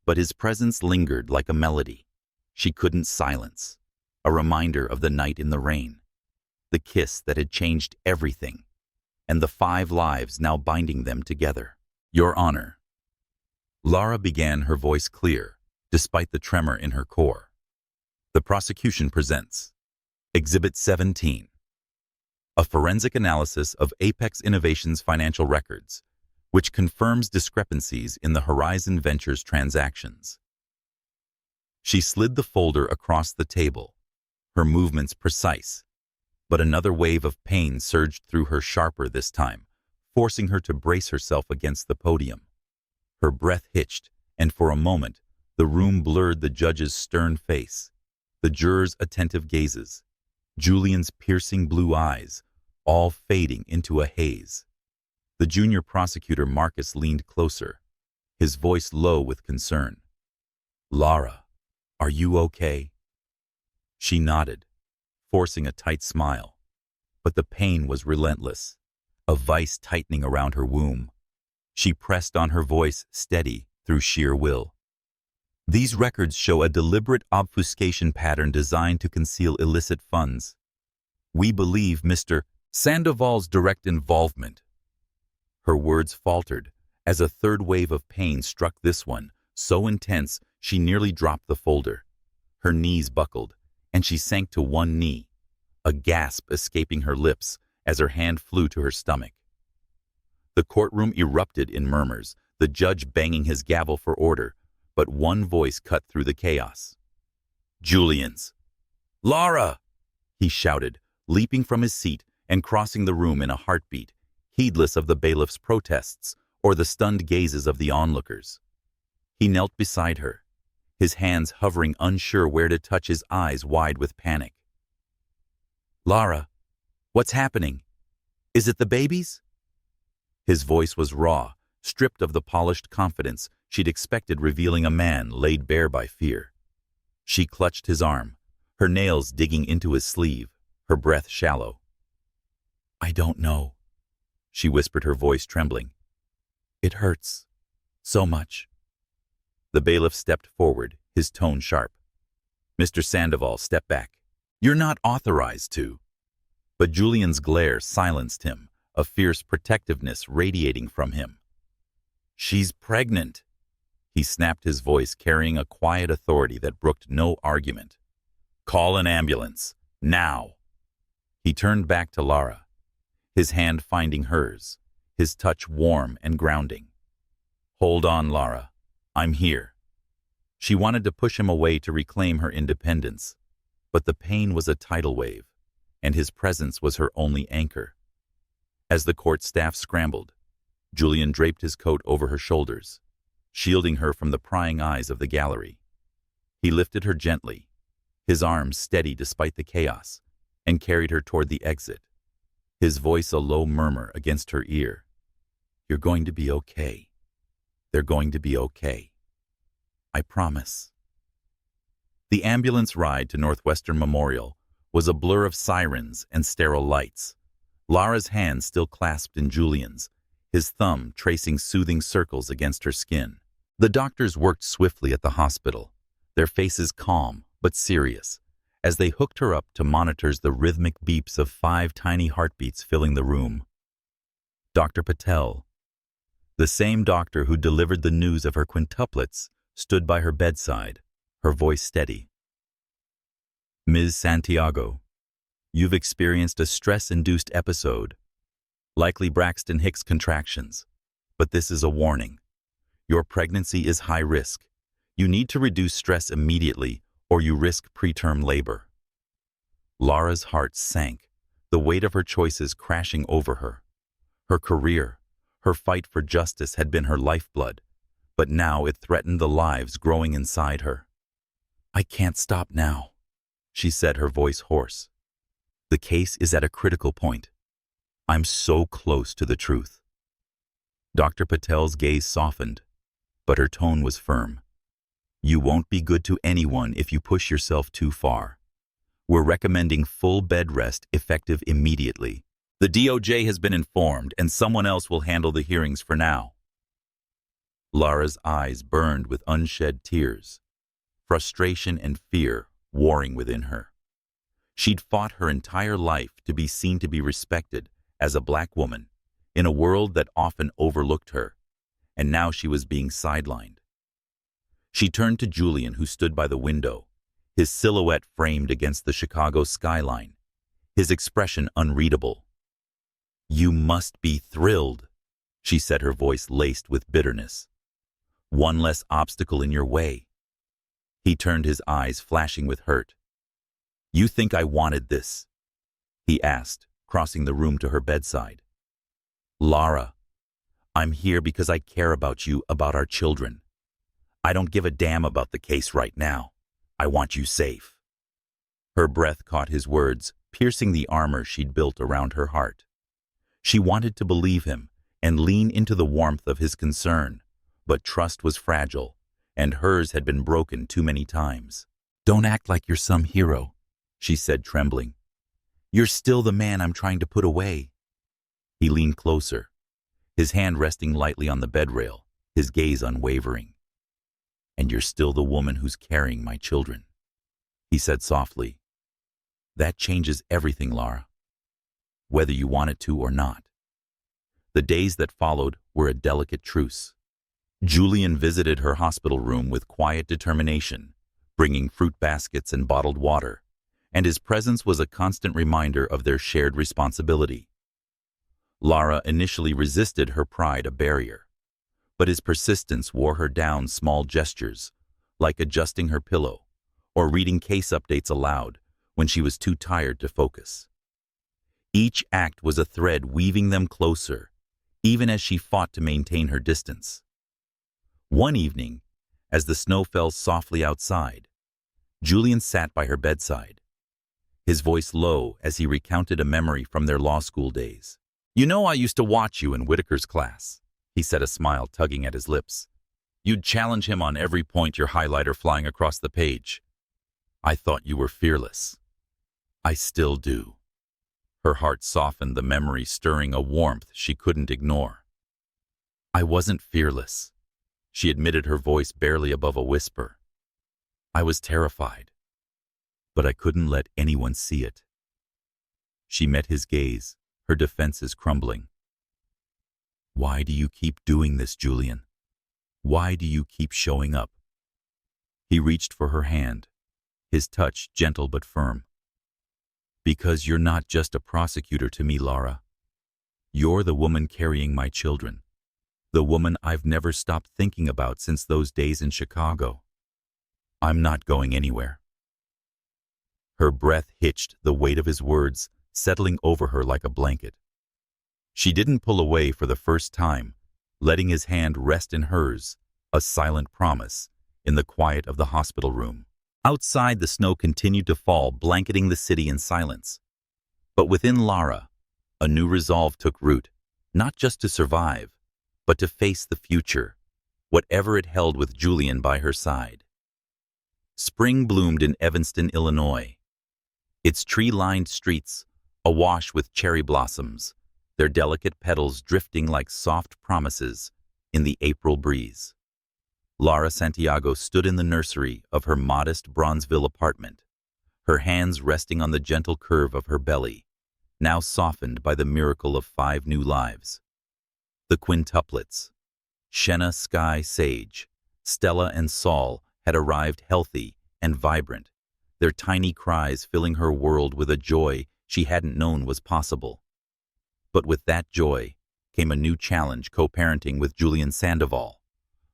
but his presence lingered like a melody she couldn't silence, a reminder of the night in the rain, the kiss that had changed everything, and the 5 lives now binding them together. "Your Honor." Lara began, her voice clear, despite the tremor in her core. "The prosecution presents Exhibit 17, a forensic analysis of Apex Innovations' financial records, which confirms discrepancies in the Horizon Ventures transactions." She slid the folder across the table, her movements precise, But another wave of pain surged through her sharper this time, forcing her to brace herself against the podium. Her breath hitched, and for a moment, the room blurred the judge's stern face, the jurors' attentive gazes, Julian's piercing blue eyes, all fading into a haze. The junior prosecutor Marcus leaned closer, his voice low with concern. "Lara, are you okay?" She nodded, forcing a tight smile. But the pain was relentless, a vice tightening around her womb. She pressed on, her voice steady through sheer will. "These records show a deliberate obfuscation pattern designed to conceal illicit funds. We believe Mr. Sandoval's direct involvement." Her words faltered as a third wave of pain struck this one, so intense she nearly dropped the folder. Her knees buckled, and she sank to one knee, a gasp escaping her lips as her hand flew to her stomach. The courtroom erupted in murmurs, the judge banging his gavel for order, but one voice cut through the chaos. "Julian's! Lara!" he shouted, leaping from his seat and crossing the room in a heartbeat, heedless of the bailiff's protests or the stunned gazes of the onlookers. He knelt beside her, his hands hovering, unsure where to touch, his eyes wide with panic. "Lara, what's happening? Is it the babies?" His voice was raw, stripped of the polished confidence she'd expected, revealing a man laid bare by fear. She clutched his arm, her nails digging into his sleeve, her breath shallow. "I don't know," she whispered, her voice trembling. "It hurts so much." The bailiff stepped forward, his tone sharp. "Mr. Sandoval, step back. You're not authorized to." But Julian's glare silenced him, a fierce protectiveness radiating from him. "She's pregnant," he snapped, his voice carrying a quiet authority that brooked no argument. "Call an ambulance, now." He turned back to Lara, his hand finding hers, his touch warm and grounding. "Hold on, Lara. I'm here." She wanted to push him away to reclaim her independence, but the pain was a tidal wave, and his presence was her only anchor. As the court staff scrambled, Julian draped his coat over her shoulders, shielding her from the prying eyes of the gallery. He lifted her gently, his arms steady despite the chaos, and carried her toward the exit, his voice a low murmur against her ear. "You're going to be okay. They're going to be okay. I promise." The ambulance ride to Northwestern Memorial was a blur of sirens and sterile lights, Lara's hand still clasped in Julian's, his thumb tracing soothing circles against her skin. The doctors worked swiftly at the hospital, their faces calm but serious, as they hooked her up to monitors, the rhythmic beeps of 5 tiny heartbeats filling the room. Dr. Patel, the same doctor who delivered the news of her quintuplets, stood by her bedside, her voice steady. "Ms. Santiago, you've experienced a stress-induced episode, likely Braxton Hicks contractions, but this is a warning. Your pregnancy is high risk. You need to reduce stress immediately, or you risk preterm labor." Lara's heart sank, the weight of her choices crashing over her. Her career, her fight for justice had been her lifeblood, but now it threatened the lives growing inside her. "I can't stop now," she said, her voice hoarse. "The case is at a critical point. I'm so close to the truth." Dr. Patel's gaze softened, but her tone was firm. "You won't be good to anyone if you push yourself too far. We're recommending full bed rest, effective immediately. The DOJ has been informed, and someone else will handle the hearings for now." Lara's eyes burned with unshed tears, frustration and fear warring within her. She'd fought her entire life to be seen, to be respected as a black woman in a world that often overlooked her, and now she was being sidelined. She turned to Julian, who stood by the window, his silhouette framed against the Chicago skyline, his expression unreadable. "You must be thrilled," she said, her voice laced with bitterness. "One less obstacle in your way." He turned, his eyes flashing with hurt. "You think I wanted this?" he asked, crossing the room to her bedside. "Lara, I'm here because I care about you, about our children. I don't give a damn about the case right now. I want you safe." Her breath caught his words, piercing the armor she'd built around her heart. She wanted to believe him and lean into the warmth of his concern, but trust was fragile, and hers had been broken too many times. "Don't act like you're some hero," she said, trembling. "You're still the man I'm trying to put away." He leaned closer, his hand resting lightly on the bedrail, his gaze unwavering. "And you're still the woman who's carrying my children," he said softly. "That changes everything, Lara, whether you want it to or not." The days that followed were a delicate truce. Julian visited her hospital room with quiet determination, bringing fruit baskets and bottled water, and his presence was a constant reminder of their shared responsibility. Lara initially resisted, her pride a barrier, but his persistence wore her down. Small gestures, like adjusting her pillow or reading case updates aloud when she was too tired to focus. Each act was a thread weaving them closer, even as she fought to maintain her distance. One evening, as the snow fell softly outside, Julian sat by her bedside, his voice low as he recounted a memory from their law school days. "You know, I used to watch you in Whitaker's class," he said, a smile tugging at his lips. "You'd challenge him on every point, your highlighter flying across the page. I thought you were fearless." "I still do." Her heart softened, the memory stirring a warmth she couldn't ignore. "I wasn't fearless," she admitted, her voice barely above a whisper. "I was terrified, but I couldn't let anyone see it." She met his gaze, her defenses crumbling. "Why do you keep doing this, Julian? Why do you keep showing up?" He reached for her hand, his touch gentle but firm. "Because you're not just a prosecutor to me, Lara. You're the woman carrying my children, the woman I've never stopped thinking about since those days in Chicago. I'm not going anywhere." Her breath hitched, the weight of his words settling over her like a blanket. She didn't pull away for the first time, letting his hand rest in hers, a silent promise, in the quiet of the hospital room. Outside, the snow continued to fall, blanketing the city in silence. But within Lara, a new resolve took root, not just to survive, but to face the future, whatever it held, with Julian by her side. Spring bloomed in Evanston, Illinois, its tree-lined streets awash with cherry blossoms, their delicate petals drifting like soft promises in the April breeze. Lara Santiago stood in the nursery of her modest Bronzeville apartment, her hands resting on the gentle curve of her belly, now softened by the miracle of 5 new lives. The quintuplets, Shenna, Sky, Sage, Stella, and Saul, had arrived healthy and vibrant, their tiny cries filling her world with a joy she hadn't known was possible. But with that joy came a new challenge: co-parenting with Julian Sandoval,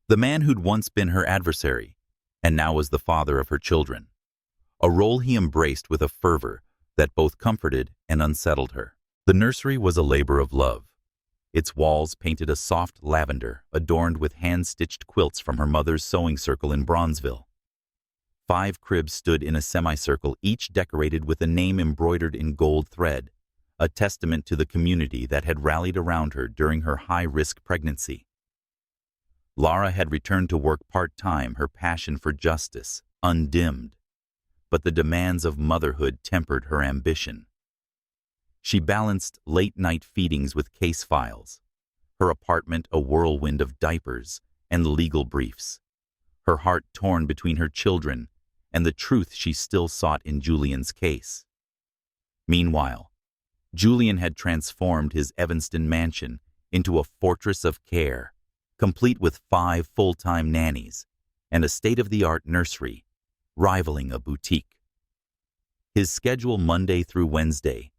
the man who'd once been her adversary and now was the father of her children, a role he embraced with a fervor that both comforted and unsettled her. The nursery was a labor of love, its walls painted a soft lavender adorned with hand-stitched quilts from her mother's sewing circle in Bronzeville. 5 cribs stood in a semicircle, each decorated with a name embroidered in gold thread, a testament to the community that had rallied around her during her high-risk pregnancy. Lara had returned to work part-time, her passion for justice undimmed, but the demands of motherhood tempered her ambition. She balanced late-night feedings with case files, her apartment a whirlwind of diapers and legal briefs, her heart torn between her children and the truth she still sought in Julian's case. Meanwhile, Julian had transformed his Evanston mansion into a fortress of care, complete with 5 full-time nannies and a state-of-the-art nursery, rivaling a boutique. His schedule, Monday through Wednesday,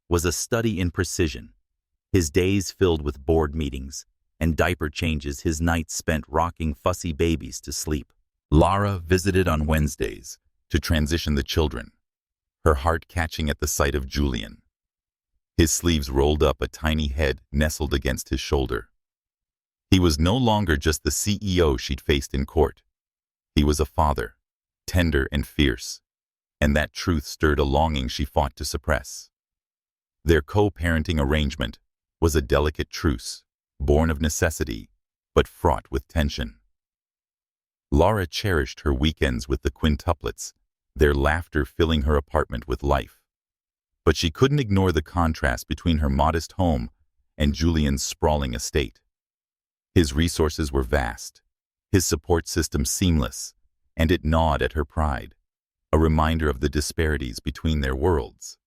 was a study in precision, his days filled with board meetings and diaper changes, his nights spent rocking fussy babies to sleep. Lara visited on Wednesdays to transition the children, her heart catching at the sight of Julian, His sleeves rolled up, a tiny head nestled against his shoulder. He was no longer just the CEO she'd faced in court. He was a father, tender and fierce, and that truth stirred a longing she fought to suppress. Their co-parenting arrangement was a delicate truce, born of necessity, but fraught with tension. Lara cherished her weekends with the quintuplets, their laughter filling her apartment with life. But she couldn't ignore the contrast between her modest home and Julian's sprawling estate. His resources were vast, his support system seamless, and it gnawed at her pride, a reminder of the disparities between their worlds.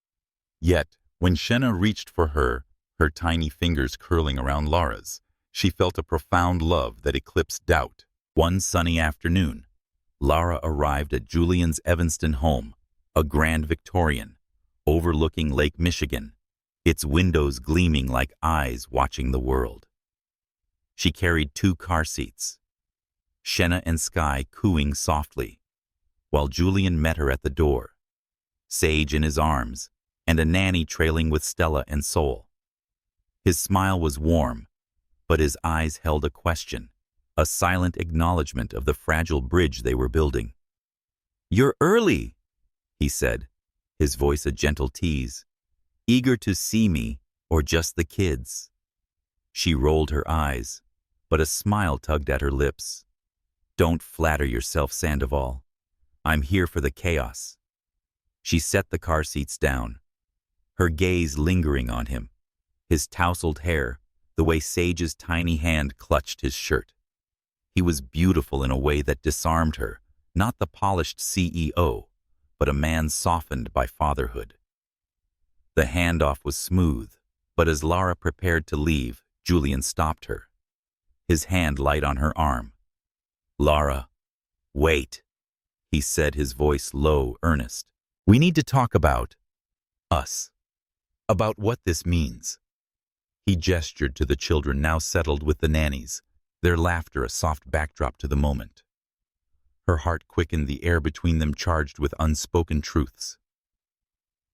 Yet, when Shenna reached for her, her tiny fingers curling around Lara's, she felt a profound love that eclipsed doubt. One sunny afternoon, Lara arrived at Julian's Evanston home, a grand Victorian, overlooking Lake Michigan, its windows gleaming like eyes watching the world. She carried 2 car seats, Shenna and Sky cooing softly, while Julian met her at the door, Sage in his arms, and a nanny trailing with Stella and Sol. His smile was warm, but his eyes held a question, a silent acknowledgement of the fragile bridge they were building. "You're early," he said, his voice a gentle tease. "Eager to see me, or just the kids?" She rolled her eyes, but a smile tugged at her lips. "Don't flatter yourself, Sandoval. I'm here for the chaos." She set the car seats down, her gaze lingering on him, his tousled hair, the way Sage's tiny hand clutched his shirt. He was beautiful in a way that disarmed her, not the polished CEO, but a man softened by fatherhood. The handoff was smooth, but as Lara prepared to leave, Julian stopped her, his hand light on her arm. "Lara, wait," he said, his voice low, earnest. "We need to talk about us, about what this means." He gestured to the children now settled with the nannies, their laughter a soft backdrop to the moment. Her heart quickened, the air between them charged with unspoken truths.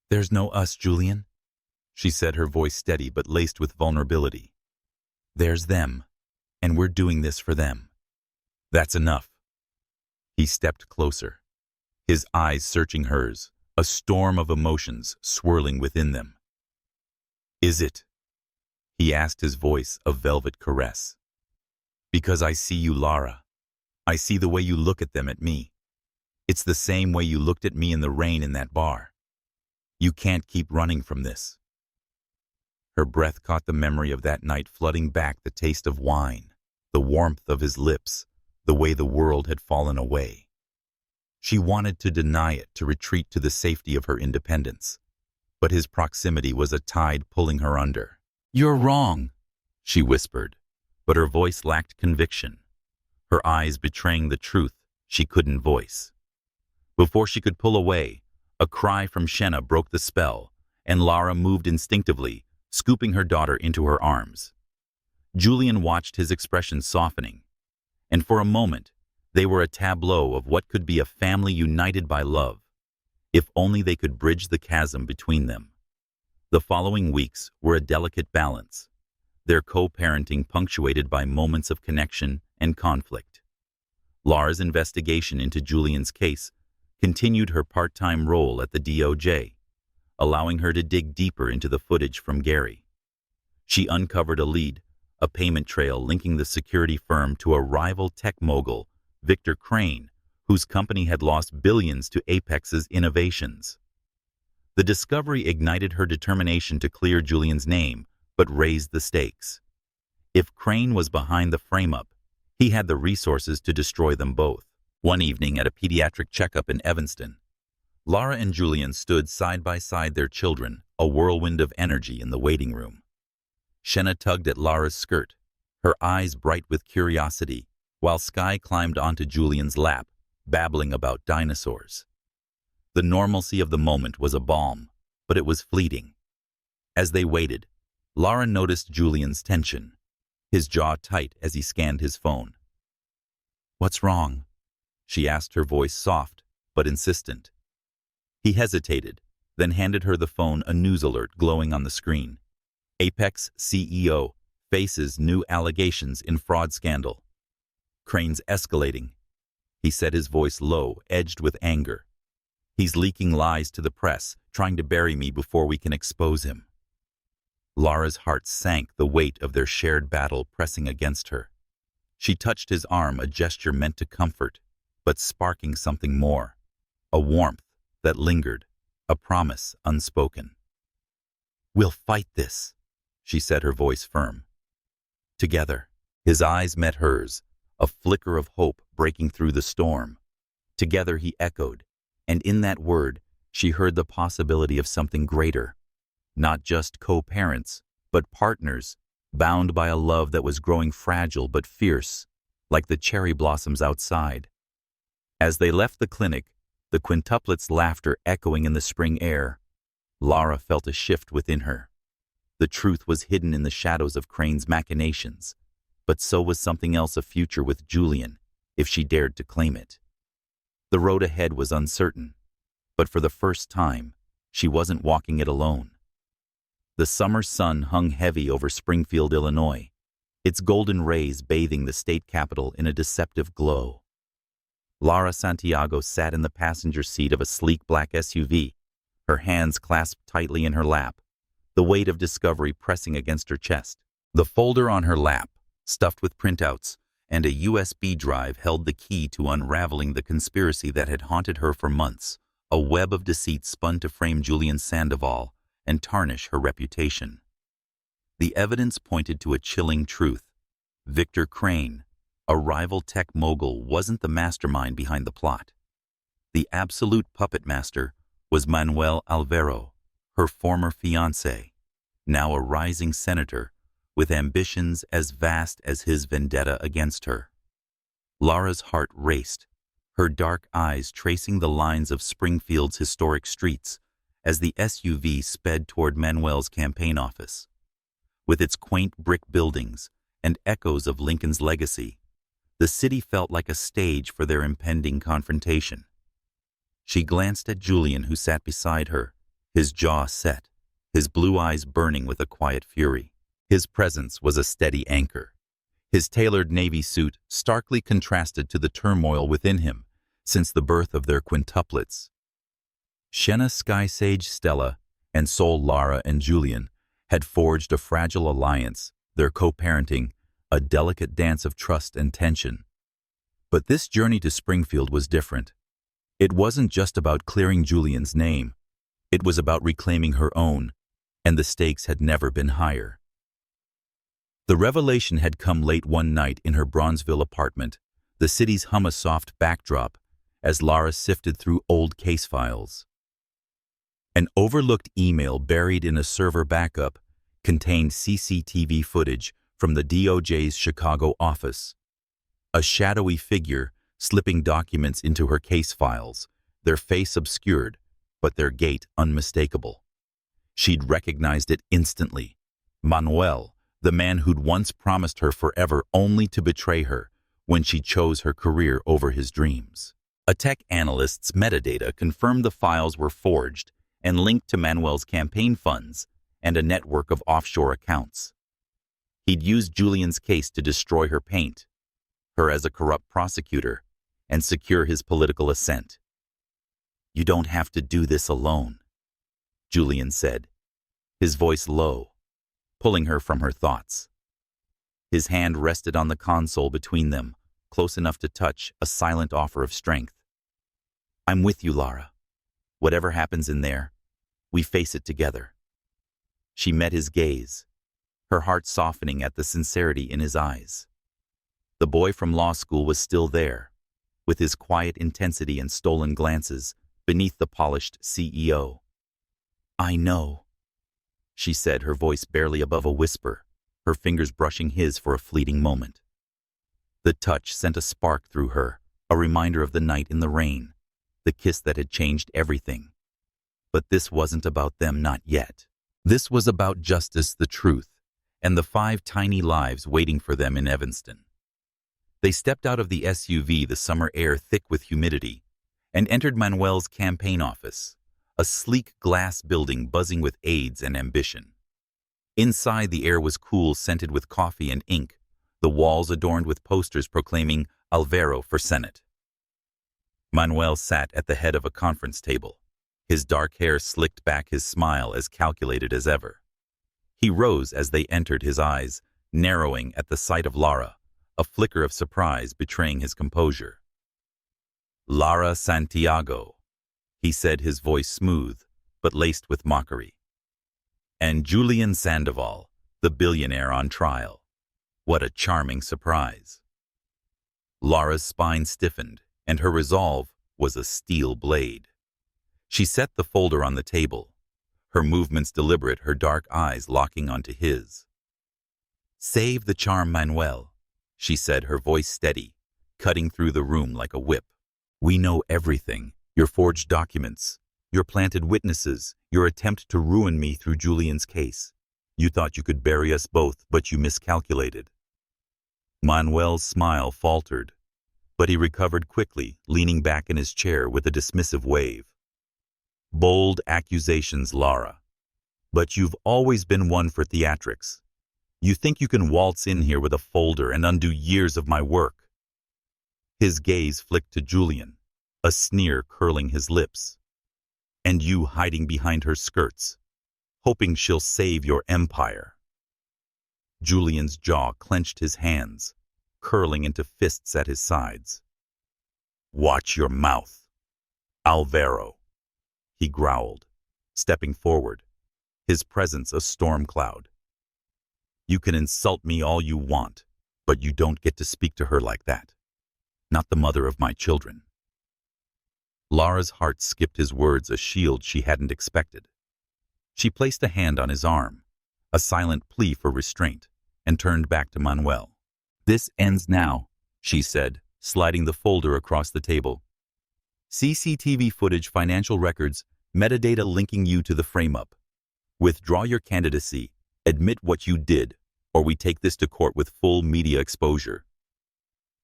"There's no us, Julian," she said, her voice steady but laced with vulnerability. "There's them, and we're doing this for them. That's enough." He stepped closer, his eyes searching hers, a storm of emotions swirling within them. "Is it?" he asked, his voice a velvet caress. "Because I see you, Lara. I see the way you look at them, at me. It's the same way you looked at me in the rain in that bar. You can't keep running from this." Her breath caught the memory of that night, flooding back, the taste of wine, the warmth of his lips, the way the world had fallen away. She wanted to deny it, to retreat to the safety of her independence, but his proximity was a tide pulling her under. "You're wrong," she whispered, but her voice lacked conviction, her eyes betraying the truth she couldn't voice. Before she could pull away, a cry from Shenna broke the spell, and Lara moved instinctively, scooping her daughter into her arms. Julian watched, his expression softening, and for a moment, they were a tableau of what could be a family united by love, if only they could bridge the chasm between them. The following weeks were a delicate balance, their co-parenting punctuated by moments of connection and conflict. Lara's investigation into Julian's case continued her part-time role at the DOJ, allowing her to dig deeper into the footage from Gary. She uncovered a lead, a payment trail linking the security firm to a rival tech mogul, Victor Crane, whose company had lost billions to Apex's innovations. The discovery ignited her determination to clear Julian's name, but raised the stakes. If Crane was behind the frame-up, he had the resources to destroy them both. One evening at a pediatric checkup in Evanston, Lara and Julian stood side by side, their children, a whirlwind of energy in the waiting room. Shenna tugged at Lara's skirt, her eyes bright with curiosity, while Sky climbed onto Julian's lap, babbling about dinosaurs. The normalcy of the moment was a balm, but it was fleeting. As they waited, Lara noticed Julian's tension, his jaw tight as he scanned his phone. "What's wrong?" she asked, her voice soft but insistent. He hesitated, then handed her the phone, a news alert glowing on the screen. Apex CEO faces new allegations in fraud scandal. Crane's escalating. He said, his voice low, edged with anger. He's leaking lies to the press, trying to bury me before we can expose him. Lara's heart sank, the weight of their shared battle pressing against her. She touched his arm, a gesture meant to comfort, but sparking something more. A warmth that lingered, a promise unspoken. "We'll fight this," she said, her voice firm. Together. His eyes met hers, a flicker of hope breaking through the storm. Together, he echoed, and in that word, she heard the possibility of something greater. Not just co-parents, but partners, bound by a love that was growing fragile but fierce, like the cherry blossoms outside. As they left the clinic, the quintuplets' laughter echoing in the spring air, Lara felt a shift within her. The truth was hidden in the shadows of Crane's machinations, but so was something else, a future with Julian, if she dared to claim it. The road ahead was uncertain, but for the first time, she wasn't walking it alone. The summer sun hung heavy over Springfield, Illinois, its golden rays bathing the state capitol in a deceptive glow. Lara Santiago sat in the passenger seat of a sleek black SUV, her hands clasped tightly in her lap, the weight of discovery pressing against her chest. The folder on her lap, stuffed with printouts, and a USB drive held the key to unraveling the conspiracy that had haunted her for months, a web of deceit spun to frame Julian Sandoval and tarnish her reputation. The evidence pointed to a chilling truth. Victor Crane, a rival tech mogul, wasn't the mastermind behind the plot. The absolute puppet master was Manuel Alvaro, her former fiancé, now a rising senator with ambitions as vast as his vendetta against her. Lara's heart raced, her dark eyes tracing the lines of Springfield's historic streets as the SUV sped toward Manuel's campaign office. With its quaint brick buildings and echoes of Lincoln's legacy, the city felt like a stage for their impending confrontation. She glanced at Julian, who sat beside her, his jaw set, his blue eyes burning with a quiet fury. His presence was a steady anchor. His tailored navy suit starkly contrasted to the turmoil within him since the birth of their quintuplets. Shenna Sky Sage Stella and Soul Lara and Julian had forged a fragile alliance, their co-parenting, a delicate dance of trust and tension. But this journey to Springfield was different. It wasn't just about clearing Julian's name. It was about reclaiming her own, and the stakes had never been higher. The revelation had come late one night in her Bronzeville apartment, the city's hum a soft backdrop as Lara sifted through old case files. An overlooked email buried in a server backup contained CCTV footage from the DOJ's Chicago office. A shadowy figure slipping documents into her case files, their face obscured, but their gait unmistakable. She'd recognized it instantly. Manuel, the man who'd once promised her forever only to betray her when she chose her career over his dreams. A tech analyst's metadata confirmed the files were forged and linked to Manuel's campaign funds and a network of offshore accounts. He'd used Julian's case to destroy her paint, her as a corrupt prosecutor, and secure his political ascent. "You don't have to do this alone," Julian said, his voice low, pulling her from her thoughts. His hand rested on the console between them, close enough to touch, a silent offer of strength. "I'm with you, Lara. Whatever happens in there, we face it together." She met his gaze, her heart softening at the sincerity in his eyes. The boy from law school was still there, with his quiet intensity and stolen glances beneath the polished CEO. "I know," she said, her voice barely above a whisper, her fingers brushing his for a fleeting moment. The touch sent a spark through her, a reminder of the night in the rain, the kiss that had changed everything. But this wasn't about them, not yet. This was about justice, the truth, and the 5 tiny lives waiting for them in Evanston. They stepped out of the SUV, the summer air thick with humidity, and entered Manuel's campaign office, a sleek glass building buzzing with aides and ambition. Inside, the air was cool, scented with coffee and ink, the walls adorned with posters proclaiming Alvaro for Senate. Manuel sat at the head of a conference table, his dark hair slicked back, his smile as calculated as ever. He rose as they entered, his eyes narrowing at the sight of Lara, a flicker of surprise betraying his composure. "Lara Santiago," he said, his voice smooth but laced with mockery. "And Julian Sandoval, the billionaire on trial. What a charming surprise." Lara's spine stiffened, and her resolve was a steel blade. She set the folder on the table, her movements deliberate, her dark eyes locking onto his. "Save the charm, Manuel," she said, her voice steady, cutting through the room like a whip. "We know everything, your forged documents, your planted witnesses, your attempt to ruin me through Julian's case. You thought you could bury us both, but you miscalculated." Manuel's smile faltered, but he recovered quickly, leaning back in his chair with a dismissive wave. "Bold accusations, Lara. But you've always been one for theatrics. You think you can waltz in here with a folder and undo years of my work." His gaze flicked to Julian, a sneer curling his lips. "And you hiding behind her skirts, hoping she'll save your empire." Julian's jaw clenched, his hands curling into fists at his sides. "Watch your mouth, Alvaro," he growled, stepping forward, his presence a storm cloud. "You can insult me all you want, but you don't get to speak to her like that. Not the mother of my children." Lara's heart skipped his words, a shield she hadn't expected. She placed a hand on his arm, a silent plea for restraint, and turned back to Manuel. "This ends now," she said, sliding the folder across the table. "CCTV footage, financial records, metadata linking you to the frame-up. Withdraw your candidacy, admit what you did, or we take this to court with full media exposure."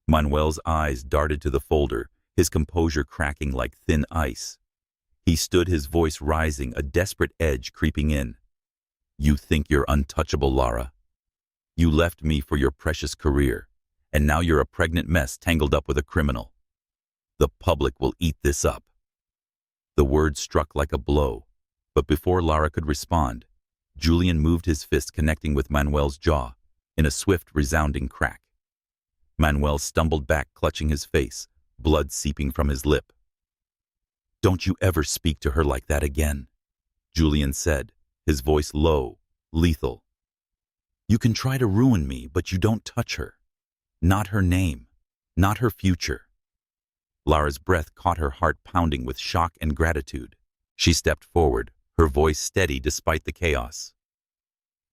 Manuel's eyes darted to the folder, his composure cracking like thin ice. He stood, his voice rising, a desperate edge creeping in. "You think you're untouchable, Lara? You left me for your precious career, and now you're a pregnant mess tangled up with a criminal. The public will eat this up." The word struck like a blow, but before Lara could respond, Julian moved his fist, connecting with Manuel's jaw in a swift, resounding crack. Manuel stumbled back, clutching his face, blood seeping from his lip. "Don't you ever speak to her like that again," Julian said, his voice low, lethal. "You can try to ruin me, but you don't touch her. Not her name, not her future." Lara's breath caught, her heart pounding with shock and gratitude. She stepped forward, her voice steady despite the chaos.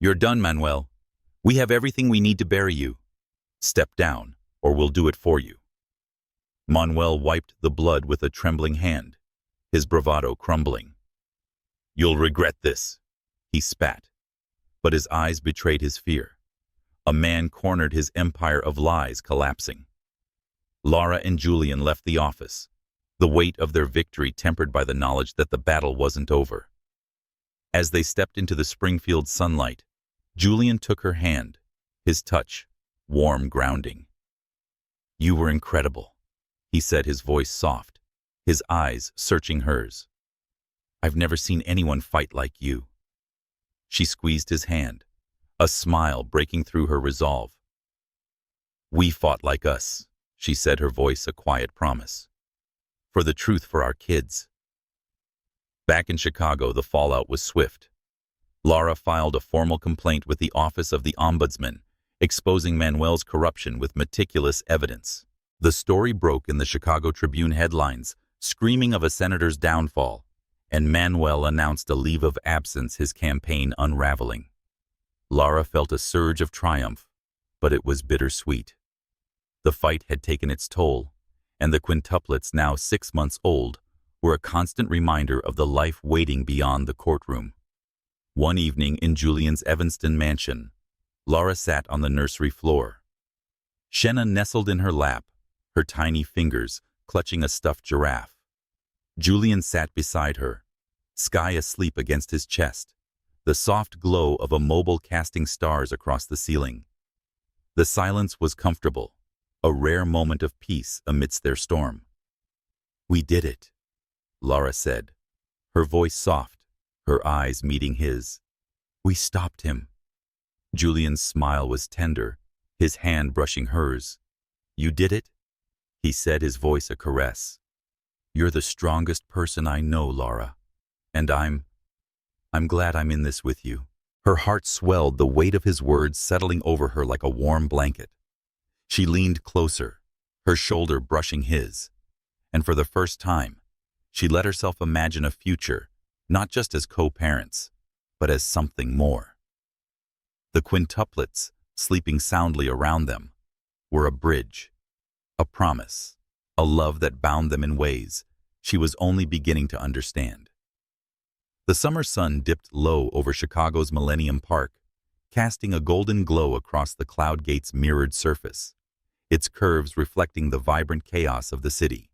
"You're done, Manuel. We have everything we need to bury you. Step down, or we'll do it for you." Manuel wiped the blood with a trembling hand, his bravado crumbling. "You'll regret this," he spat, but his eyes betrayed his fear. A man cornered, his empire of lies collapsing. Lara and Julian left the office, the weight of their victory tempered by the knowledge that the battle wasn't over. As they stepped into the Springfield sunlight, Julian took her hand, his touch warm, grounding. "You were incredible," he said, his voice soft, his eyes searching hers. "I've never seen anyone fight like you." She squeezed his hand, a smile breaking through her resolve. "We fought like us," she said, her voice a quiet promise. "For the truth, for our kids." Back in Chicago, the fallout was swift. Lara filed a formal complaint with the Office of the Ombudsman, exposing Manuel's corruption with meticulous evidence. The story broke in the Chicago Tribune headlines, screaming of a senator's downfall, and Manuel announced a leave of absence, his campaign unraveling. Lara felt a surge of triumph, but it was bittersweet. The fight had taken its toll, and the quintuplets, now 6 months old, were a constant reminder of the life waiting beyond the courtroom. One evening in Julian's Evanston mansion, Lara sat on the nursery floor. Shenna nestled in her lap, her tiny fingers clutching a stuffed giraffe. Julian sat beside her, sky asleep against his chest, the soft glow of a mobile casting stars across the ceiling. The silence was comfortable, a rare moment of peace amidst their storm. "We did it," Lara said, her voice soft, her eyes meeting his. "We stopped him." Julian's smile was tender, his hand brushing hers. "You did it?" he said, his voice a caress. "You're the strongest person I know, Lara, and I'm glad I'm in this with you." Her heart swelled, the weight of his words settling over her like a warm blanket. She leaned closer, her shoulder brushing his, and for the first time, she let herself imagine a future, not just as co-parents, but as something more. The quintuplets, sleeping soundly around them, were a bridge, a promise, a love that bound them in ways she was only beginning to understand. The summer sun dipped low over Chicago's Millennium Park, casting a golden glow across the cloud gate's mirrored surface, its curves reflecting the vibrant chaos of the city.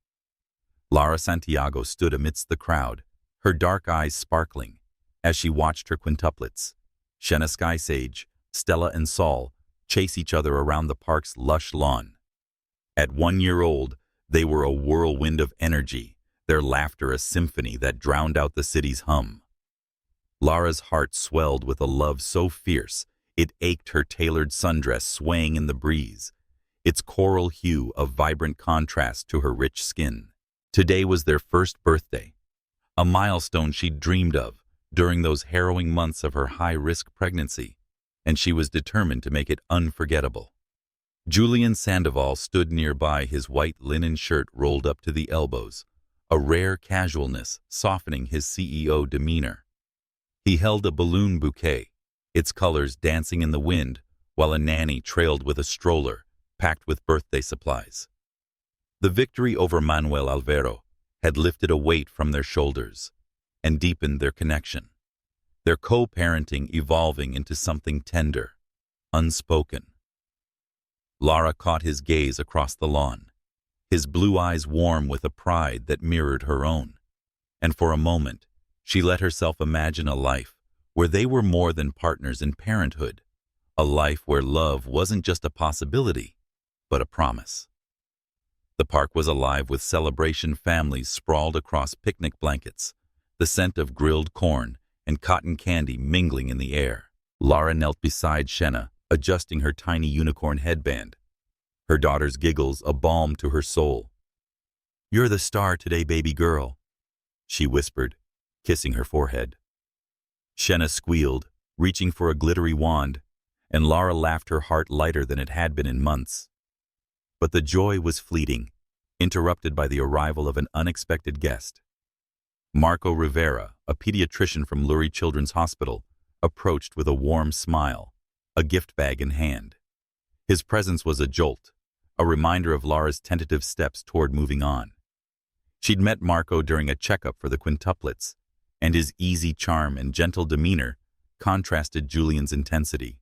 Lara Santiago stood amidst the crowd, her dark eyes sparkling, as she watched her quintuplets, Shenna Skysage, Stella and Saul, chase each other around the park's lush lawn. At 1 year old, they were a whirlwind of energy, their laughter a symphony that drowned out the city's hum. Lara's heart swelled with a love so fierce it ached, her tailored sundress swaying in the breeze, its coral hue a vibrant contrast to her rich skin. Today was their first birthday, a milestone she'd dreamed of during those harrowing months of her high-risk pregnancy, and she was determined to make it unforgettable. Julian Sandoval stood nearby, his white linen shirt rolled up to the elbows, a rare casualness softening his CEO demeanor. He held a balloon bouquet, its colors dancing in the wind, while a nanny trailed with a stroller packed with birthday supplies. The victory over Manuel Alvaro had lifted a weight from their shoulders and deepened their connection, their co-parenting evolving into something tender, unspoken. Lara caught his gaze across the lawn, his blue eyes warm with a pride that mirrored her own, and for a moment she let herself imagine a life where they were more than partners in parenthood, a life where love wasn't just a possibility, but a promise. The park was alive with celebration, families sprawled across picnic blankets, the scent of grilled corn and cotton candy mingling in the air. Lara knelt beside Shenna, adjusting her tiny unicorn headband, her daughter's giggles a balm to her soul. "You're the star today, baby girl," she whispered, kissing her forehead. Shenna squealed, reaching for a glittery wand, and Lara laughed, her heart lighter than it had been in months. But the joy was fleeting, interrupted by the arrival of an unexpected guest. Marco Rivera, a pediatrician from Lurie Children's Hospital, approached with a warm smile, a gift bag in hand. His presence was a jolt, a reminder of Lara's tentative steps toward moving on. She'd met Marco during a checkup for the quintuplets, and his easy charm and gentle demeanor contrasted Julian's intensity.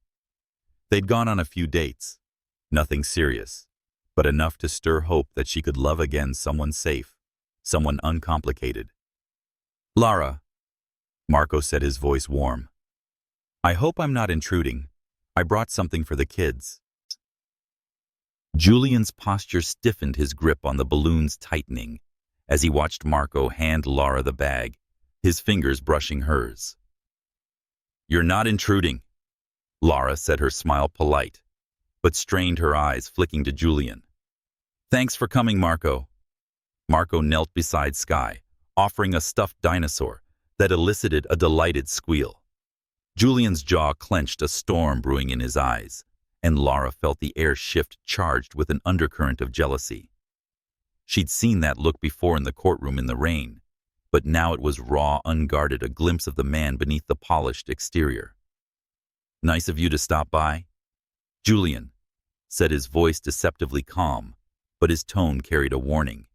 They'd gone on a few dates, nothing serious, but enough to stir hope that she could love again someone safe, someone uncomplicated. "Lara," Marco said, his voice warm. "I hope I'm not intruding. I brought something for the kids." Julian's posture stiffened, his grip on the balloons tightening, as he watched Marco hand Lara the bag, his fingers brushing hers. "You're not intruding," Lara said, her smile polite, but strained her eyes, flicking to Julian. "Thanks for coming, Marco." Marco knelt beside Sky, offering a stuffed dinosaur that elicited a delighted squeal. Julian's jaw clenched, a storm brewing in his eyes, and Lara felt the air shift, charged with an undercurrent of jealousy. She'd seen that look before in the courtroom in the rain, but now it was raw, unguarded, a glimpse of the man beneath the polished exterior. "Nice of you to stop by," Julian said, his voice deceptively calm, but his tone carried a warning.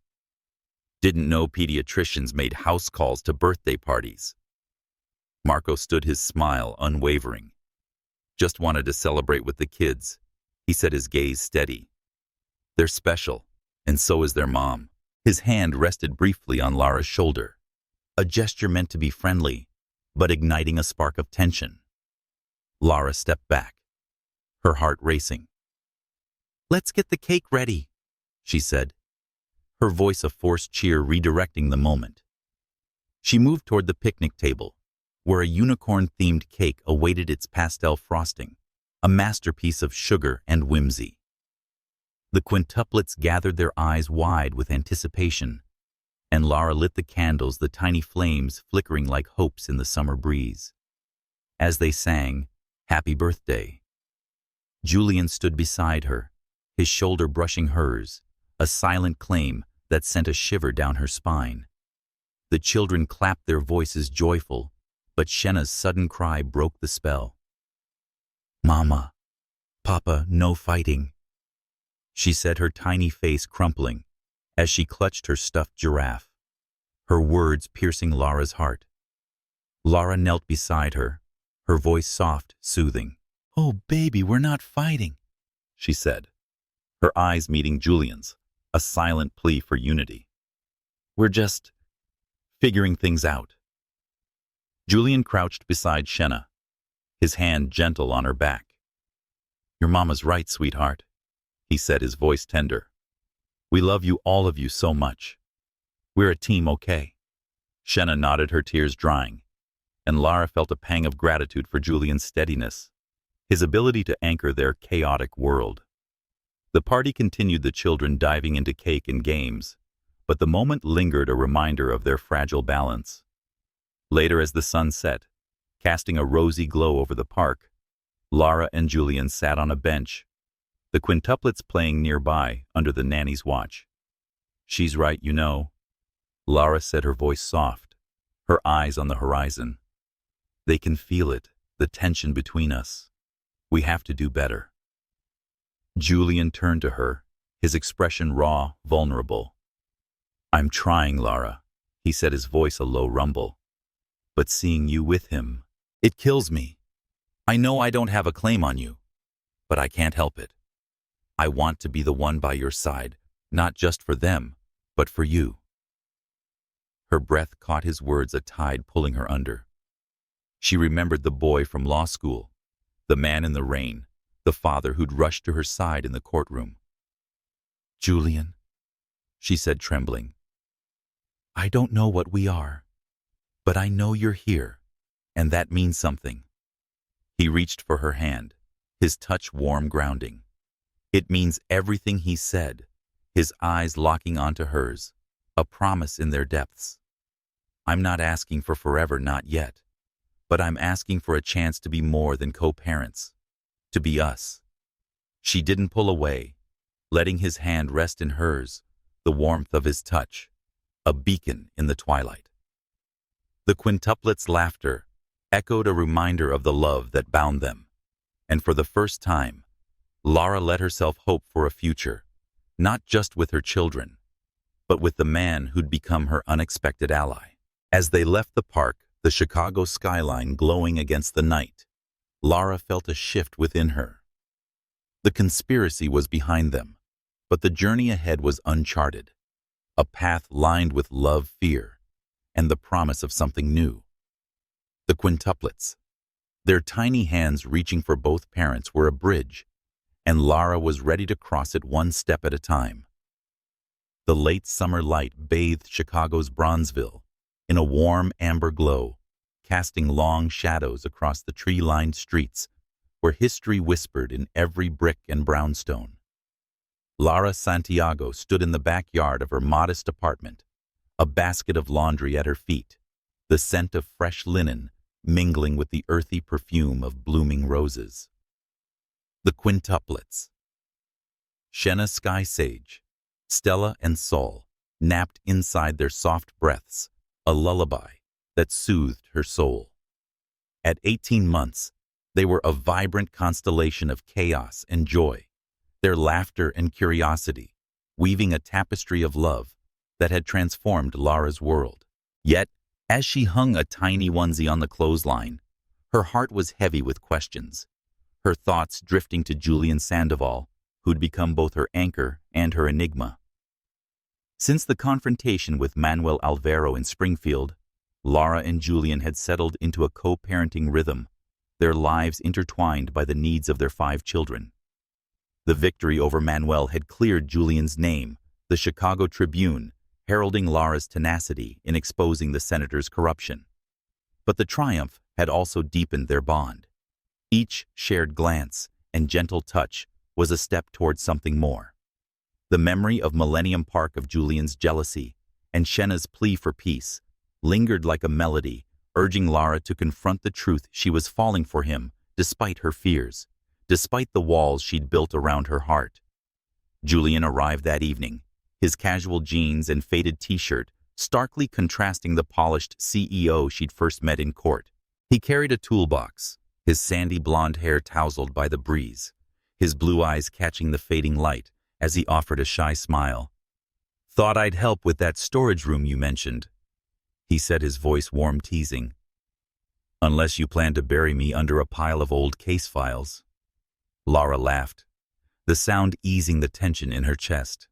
"Didn't know pediatricians made house calls to birthday parties." Marco stood, his smile unwavering. "Just wanted to celebrate with the kids," he said, his gaze steady. "They're special, and so is their mom." His hand rested briefly on Lara's shoulder. a gesture meant to be friendly, but igniting a spark of tension. Lara stepped back, her heart racing. "Let's get the cake ready," she said, her voice a forced cheer redirecting the moment. She moved toward the picnic table, where a unicorn-themed cake awaited its pastel frosting, a masterpiece of sugar and whimsy. The quintuplets gathered their eyes wide with anticipation, and Lara lit the candles, the tiny flames flickering like hopes in the summer breeze. As they sang, "Happy Birthday," Julian stood beside her, his shoulder brushing hers, a silent claim that sent a shiver down her spine. The children clapped their voices joyful, but Shenna's sudden cry broke the spell. "Mama, Papa, no fighting," she said, her tiny face crumpling as she clutched her stuffed giraffe, her words piercing Lara's heart. Lara knelt beside her, her voice soft, soothing. "Oh, baby, we're not fighting," she said, her eyes meeting Julian's, a silent plea for unity. "We're just figuring things out." Julian crouched beside Shenna, his hand gentle on her back. "Your mama's right, sweetheart," he said, his voice tender. "We love you, all of you, so much. We're a team, okay?" Shenna nodded, her tears drying, and Lara felt a pang of gratitude for Julian's steadiness, his ability to anchor their chaotic world. The party continued, the children diving into cake and games, but the moment lingered, a reminder of their fragile balance. Later, as the sun set, casting a rosy glow over the park, Lara and Julian sat on a bench, the quintuplets playing nearby under the nanny's watch. "She's right, you know," Lara said, her voice soft, her eyes on the horizon. "They can feel it, the tension between us. We have to do better." Julian turned to her, his expression raw, vulnerable. "I'm trying, Lara," he said, his voice a low rumble. "But seeing you with him, it kills me. I know I don't have a claim on you, but I can't help it. I want to be the one by your side, not just for them, but for you." Her breath caught his words, a tide pulling her under. She remembered the boy from law school, the man in the rain, the father who'd rushed to her side in the courtroom. "Julian," she said, trembling, "I don't know what we are, but I know you're here, and that means something." He reached for her hand, his touch warm, grounding. It means everything, he said, his eyes locking onto hers, a promise in their depths. "I'm not asking for forever, not yet, but I'm asking for a chance to be more than co-parents, to be us." She didn't pull away, letting his hand rest in hers, the warmth of his touch, a beacon in the twilight. The quintuplets' laughter echoed, a reminder of the love that bound them, and for the first time, Lara let herself hope for a future, not just with her children, but with the man who'd become her unexpected ally. As they left the park, the Chicago skyline glowing against the night, Lara felt a shift within her. The conspiracy was behind them, but the journey ahead was uncharted, a path lined with love, fear, and the promise of something new. The quintuplets, their tiny hands reaching for both parents, were a bridge, and Lara was ready to cross it one step at a time. The late summer light bathed Chicago's Bronzeville in a warm amber glow, casting long shadows across the tree-lined streets where history whispered in every brick and brownstone. Lara Santiago stood in the backyard of her modest apartment, a basket of laundry at her feet, the scent of fresh linen mingling with the earthy perfume of blooming roses. The quintuplets. Shenna Sky Sage, Stella and Saul, napped inside their soft breaths, a lullaby that soothed her soul. At 18 months, they were a vibrant constellation of chaos and joy, their laughter and curiosity weaving a tapestry of love that had transformed Lara's world. Yet, as she hung a tiny onesie on the clothesline, her heart was heavy with questions, her thoughts drifting to Julian Sandoval, who'd become both her anchor and her enigma. Since the confrontation with Manuel Alvaro in Springfield, Lara and Julian had settled into a co-parenting rhythm, their lives intertwined by the needs of their 5 children. The victory over Manuel had cleared Julian's name, the Chicago Tribune, heralding Lara's tenacity in exposing the senator's corruption. But the triumph had also deepened their bond. Each shared glance and gentle touch was a step towards something more. The memory of Millennium Park, of Julian's jealousy, and Shenna's plea for peace lingered like a melody, urging Lara to confront the truth she was falling for him despite her fears, despite the walls she'd built around her heart. Julian arrived that evening, his casual jeans and faded t-shirt starkly contrasting the polished CEO she'd first met in court. He carried a toolbox, his sandy blonde hair tousled by the breeze, his blue eyes catching the fading light as he offered a shy smile. "Thought I'd help with that storage room you mentioned," he said, his voice warm, teasing. "Unless you plan to bury me under a pile of old case files." Lara laughed, the sound easing the tension in her chest.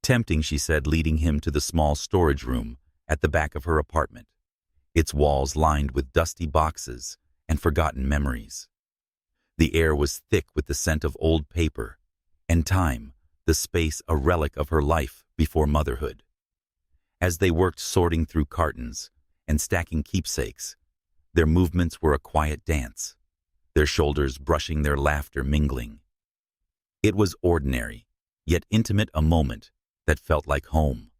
"Tempting," she said, leading him to the small storage room at the back of her apartment, its walls lined with dusty boxes and forgotten memories. The air was thick with the scent of old paper and time, the space a relic of her life before motherhood. As they worked sorting through cartons and stacking keepsakes, their movements were a quiet dance, their shoulders brushing, their laughter mingling. It was ordinary, yet intimate, a moment that felt like home.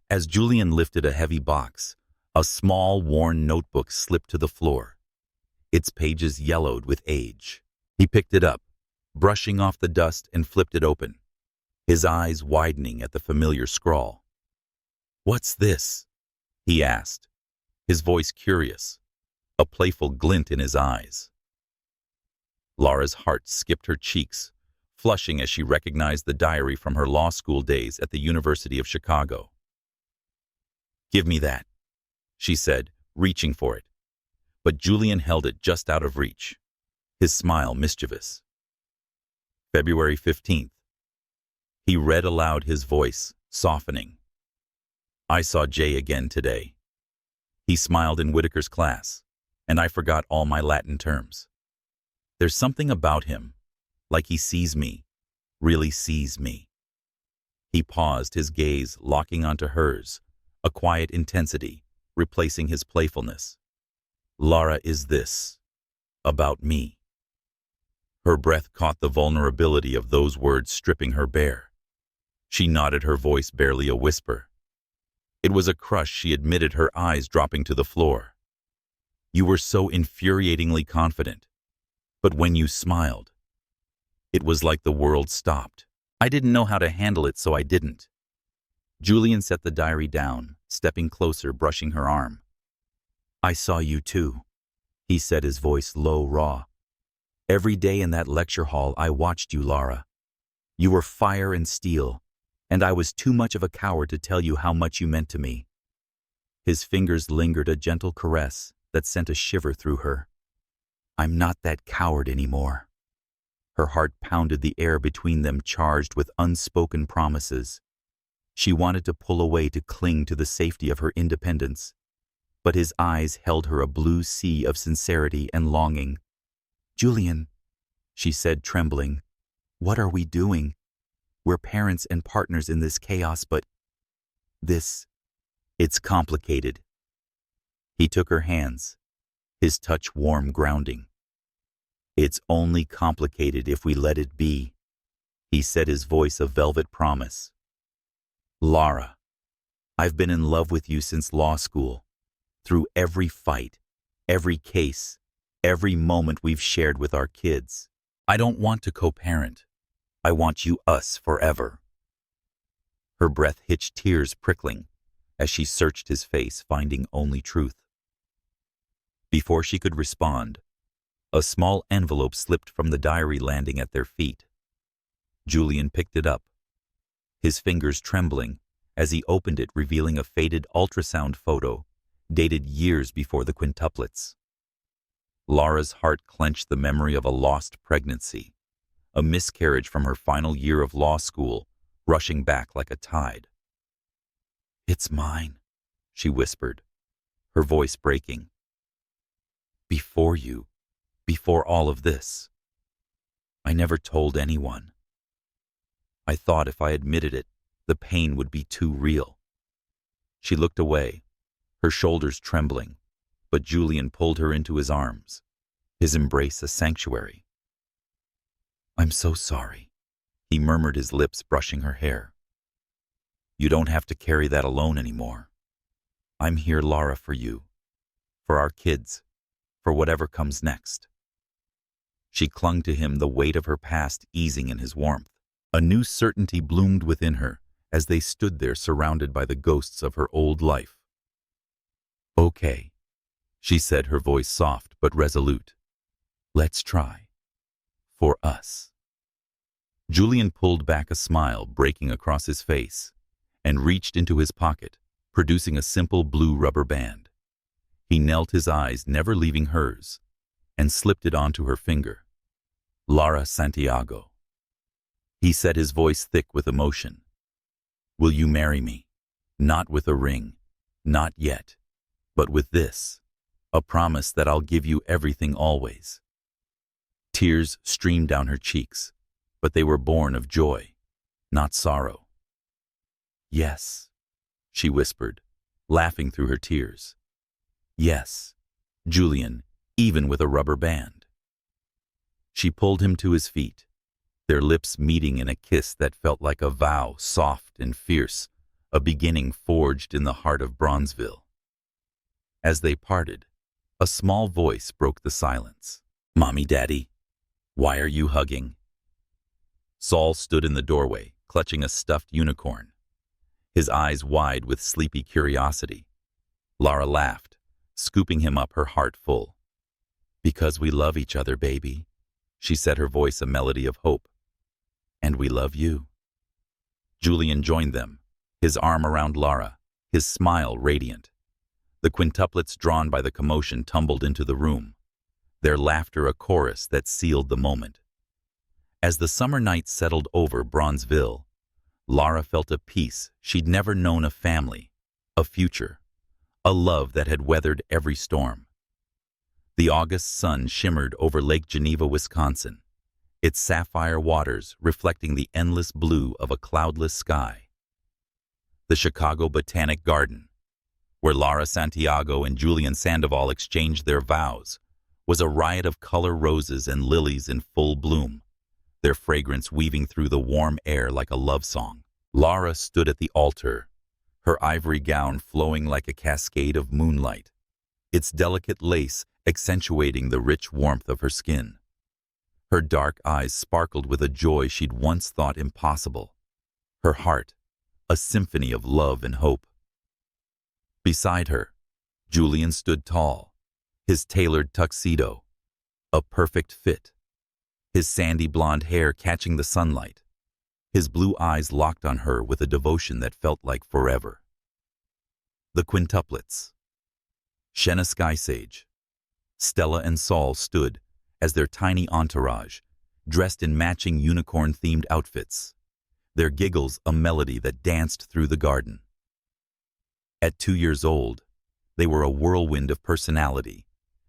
As Julian lifted a heavy box, a small, worn notebook slipped to the floor, its pages yellowed with age. He picked it up, brushing off the dust, and flipped it open, his eyes widening at the familiar scrawl. "What's this?" he asked, his voice curious, a playful glint in his eyes. Lara's heart skipped her cheeks, flushing as she recognized the diary from her law school days at the University of Chicago. "Give me that," she said, reaching for it. But Julian held it just out of reach, his smile mischievous. February 15th. He read aloud, his voice softening. "I saw Jay again today. He smiled in Whitaker's class, and I forgot all my Latin terms. There's something about him, like he sees me, really sees me." He paused, his gaze locking onto hers, a quiet intensity replacing his playfulness. "Lara, is this about me?" Her breath caught the vulnerability of those words, stripping her bare. She nodded, her voice barely a whisper. It was a crush, she admitted, her eyes dropping to the floor. "You were so infuriatingly confident. But when you smiled, it was like the world stopped. I didn't know how to handle it, so I didn't." Julian set the diary down, stepping closer, brushing her arm. "I saw you too," he said, his voice low, raw. "Every day in that lecture hall I watched you, Lara. You were fire and steel, and I was too much of a coward to tell you how much you meant to me." His fingers lingered, a gentle caress that sent a shiver through her. "I'm not that coward anymore." Her heart pounded, the air between them charged with unspoken promises. She wanted to pull away, to cling to the safety of her independence, but his eyes held her, a blue sea of sincerity and longing. "Julian," she said, trembling, "what are we doing? We're parents and partners in this chaos, but it's complicated." He took her hands, his touch warm, grounding. "It's only complicated if we let it be," he said, his voice a velvet promise. "Lara, I've been in love with you since law school, through every fight, every case, every moment we've shared with our kids. I don't want to co-parent. I want you, us, forever." Her breath hitched, tears prickling, as she searched his face, finding only truth. Before she could respond, a small envelope slipped from the diary, landing at their feet. Julian picked it up, his fingers trembling as he opened it, revealing a faded ultrasound photo dated years before the quintuplets. Lara's heart clenched, the memory of a lost pregnancy, a miscarriage from her final year of law school, rushing back like a tide. "It's mine," she whispered, her voice breaking. Before all of this, I never told anyone. I thought if I admitted it, the pain would be too real. She looked away, her shoulders trembling, but Julian pulled her into his arms, his embrace a sanctuary. I'm so sorry, he murmured, his lips brushing her hair. You don't have to carry that alone anymore. I'm here, Lara, for you, for our kids, for whatever comes next. She clung to him, the weight of her past easing in his warmth. A new certainty bloomed within her as they stood there surrounded by the ghosts of her old life. Okay, she said, her voice soft but resolute. Let's try. For us. Julian pulled back, a smile breaking across his face, and reached into his pocket, producing a simple blue rubber band. He knelt, his eyes never leaving hers, and slipped it onto her finger. Lara Santiago. He said, his voice thick with emotion. Will you marry me? Not with a ring, not yet, but with this, a promise that I'll give you everything always. Tears streamed down her cheeks, but they were born of joy, not sorrow. Yes, she whispered, laughing through her tears. Yes, Julian, even with a rubber band. She pulled him to his feet, their lips meeting in a kiss that felt like a vow, soft and fierce, a beginning forged in the heart of Bronzeville. As they parted, a small voice broke the silence. Mommy, Daddy, why are you hugging? Saul stood in the doorway, clutching a stuffed unicorn, his eyes wide with sleepy curiosity. Lara laughed, scooping him up, her heart full. Because we love each other, baby, she said, her voice a melody of hope. And we love you. Julian joined them, his arm around Lara, his smile radiant. The quintuplets, drawn by the commotion, tumbled into the room, their laughter a chorus that sealed the moment. As the summer night settled over Bronzeville, Lara felt a peace she'd never known, a family, a future, a love that had weathered every storm. The August sun shimmered over Lake Geneva, Wisconsin, its sapphire waters reflecting the endless blue of a cloudless sky. The Chicago Botanic Garden, where Lara Santiago and Julian Sandoval exchanged their vows, was a riot of color, roses and lilies in full bloom, their fragrance weaving through the warm air like a love song. Lara stood at the altar, her ivory gown flowing like a cascade of moonlight, its delicate lace accentuating the rich warmth of her skin. Her dark eyes sparkled with a joy she'd once thought impossible, her heart a symphony of love and hope. Beside her, Julian stood tall, his tailored tuxedo a perfect fit, his sandy blonde hair catching the sunlight, his blue eyes locked on her with a devotion that felt like forever. The quintuplets, Shenna Skysage, Stella and Saul stood as their tiny entourage, dressed in matching unicorn-themed outfits, their giggles a melody that danced through the garden. At 2 years old, they were a whirlwind of personality,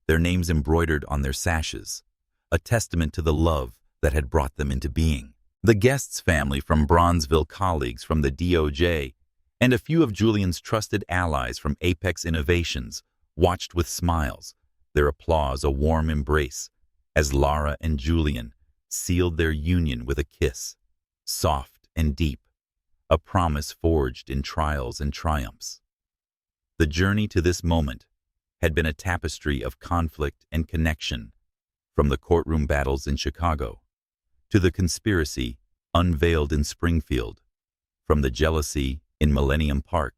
their names embroidered on their sashes, a testament to the love that had brought them into being. The guests' family from Bronzeville, colleagues from the DOJ, and a few of Julian's trusted allies from Apex Innovations watched with smiles, their applause a warm embrace, as Lara and Julian sealed their union with a kiss, soft and deep, a promise forged in trials and triumphs. The journey to this moment had been a tapestry of conflict and connection, from the courtroom battles in Chicago to the conspiracy unveiled in Springfield, from the jealousy in Millennium Park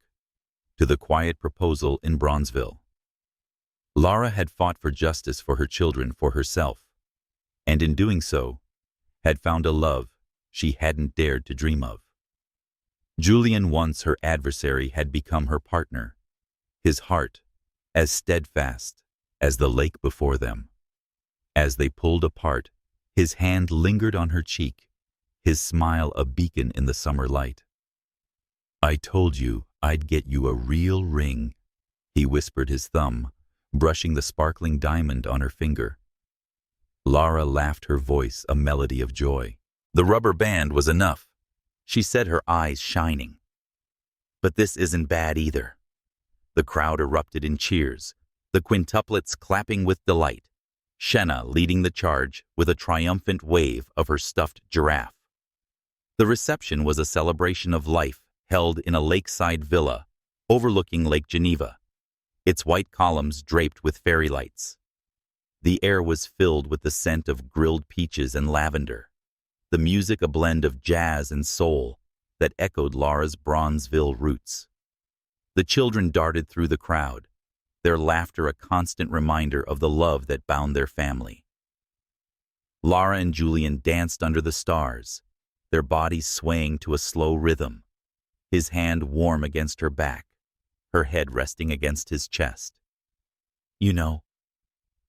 to the quiet proposal in Bronzeville. Lara had fought for justice for her children, for herself, and in doing so, had found a love she hadn't dared to dream of. Julian, once her adversary, had become her partner, his heart as steadfast as the lake before them. As they pulled apart, his hand lingered on her cheek, his smile a beacon in the summer light. I told you I'd get you a real ring, he whispered, his thumb brushing the sparkling diamond on her finger. Lara laughed, her voice a melody of joy. The rubber band was enough, she said, her eyes shining. But this isn't bad either. The crowd erupted in cheers, the quintuplets clapping with delight, Shenna leading the charge with a triumphant wave of her stuffed giraffe. The reception was a celebration of life held in a lakeside villa overlooking Lake Geneva, its white columns draped with fairy lights. The air was filled with the scent of grilled peaches and lavender, the music a blend of jazz and soul that echoed Lara's Bronzeville roots. The children darted through the crowd, their laughter a constant reminder of the love that bound their family. Lara and Julian danced under the stars, their bodies swaying to a slow rhythm, his hand warm against her back, her head resting against his chest. "You know,"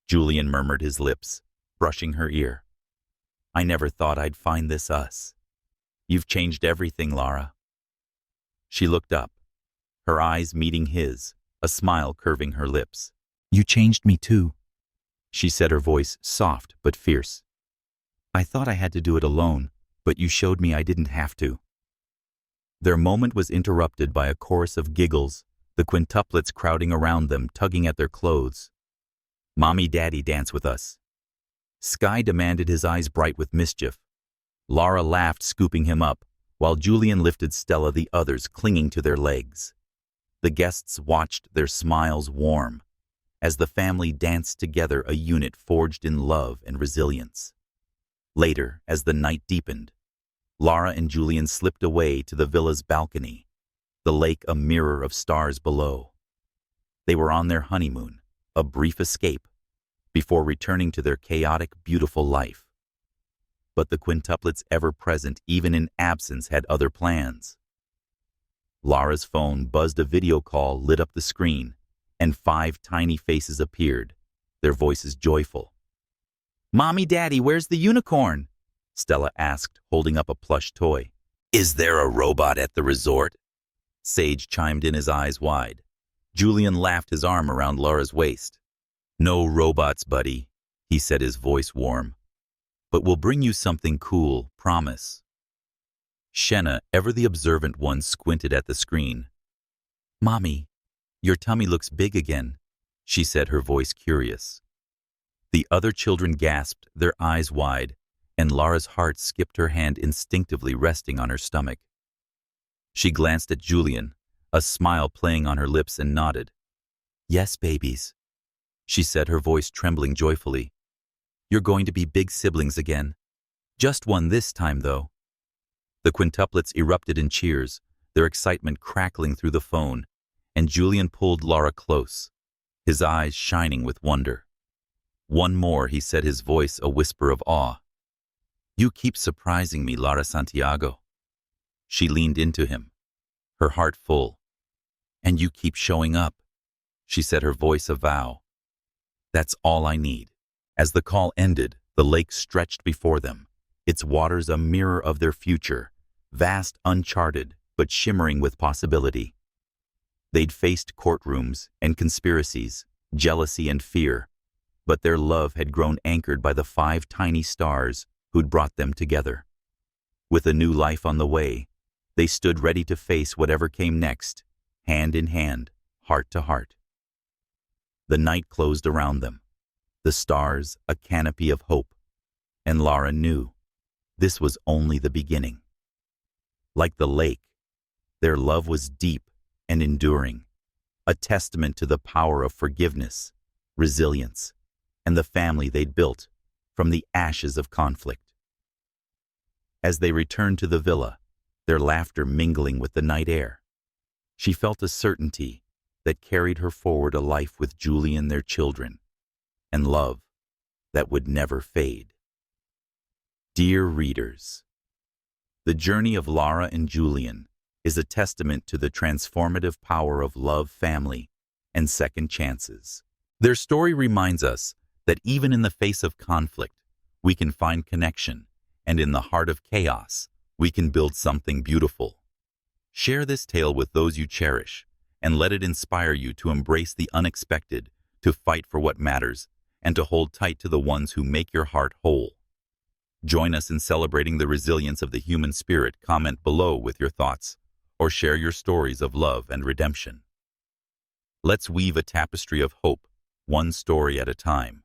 Julian murmured, his lips brushing her ear, "I never thought I'd find this us. You've changed everything, Lara." She looked up, her eyes meeting his, a smile curving her lips. "You changed me too," she said, her voice soft but fierce. "I thought I had to do it alone, but you showed me I didn't have to." Their moment was interrupted by a chorus of giggles, the quintuplets crowding around them, tugging at their clothes. "Mommy, Daddy, dance with us," Sky demanded, his eyes bright with mischief. Lara laughed, scooping him up, while Julian lifted Stella, the others clinging to their legs. The guests watched, their smiles warm, as the family danced together, a unit forged in love and resilience. Later, as the night deepened, Lara and Julian slipped away to the villa's balcony, the lake a mirror of stars below. They were on their honeymoon, a brief escape, before returning to their chaotic, beautiful life. But the quintuplets, ever present even in absence, had other plans. Lara's phone buzzed, a video call lit up the screen, and 5 tiny faces appeared, their voices joyful. "Mommy, Daddy, where's the unicorn?" Stella asked, holding up a plush toy. "Is there a robot at the resort?" Sage chimed in, his eyes wide. Julian laughed, his arm around Lara's waist. "No robots, buddy," he said, his voice warm. "But we'll bring you something cool, promise." Shenna, ever the observant one, squinted at the screen. "Mommy, your tummy looks big again," she said, her voice curious. The other children gasped, their eyes wide, and Lara's heart skipped, her hand instinctively resting on her stomach. She glanced at Julian, a smile playing on her lips, and nodded. "Yes, babies," she said, her voice trembling joyfully. "You're going to be big siblings again. Just one this time, though." The quintuplets erupted in cheers, their excitement crackling through the phone, and Julian pulled Lara close, his eyes shining with wonder. "One more," he said, his voice a whisper of awe. "You keep surprising me, Lara Santiago." She leaned into him, her heart full. "And you keep showing up," she said, her voice a vow. "That's all I need." As the call ended, the lake stretched before them, its waters a mirror of their future, vast, uncharted, but shimmering with possibility. They'd faced courtrooms and conspiracies, jealousy and fear, but their love had grown anchored by the 5 tiny stars who'd brought them together. With a new life on the way, they stood ready to face whatever came next, hand in hand, heart to heart. The night closed around them, the stars a canopy of hope, and Lara knew this was only the beginning. Like the lake, their love was deep and enduring, a testament to the power of forgiveness, resilience, and the family they'd built from the ashes of conflict. As they returned to the villa, their laughter mingling with the night air, she felt a certainty that carried her forward, a life with Julian, their children, and love that would never fade. Dear readers, the journey of Lara and Julian is a testament to the transformative power of love, family, and second chances. Their story reminds us that even in the face of conflict, we can find connection, and in the heart of chaos, we can build something beautiful. Share this tale with those you cherish, and let it inspire you to embrace the unexpected, to fight for what matters, and to hold tight to the ones who make your heart whole. Join us in celebrating the resilience of the human spirit. Comment below with your thoughts, or share your stories of love and redemption. Let's weave a tapestry of hope, one story at a time.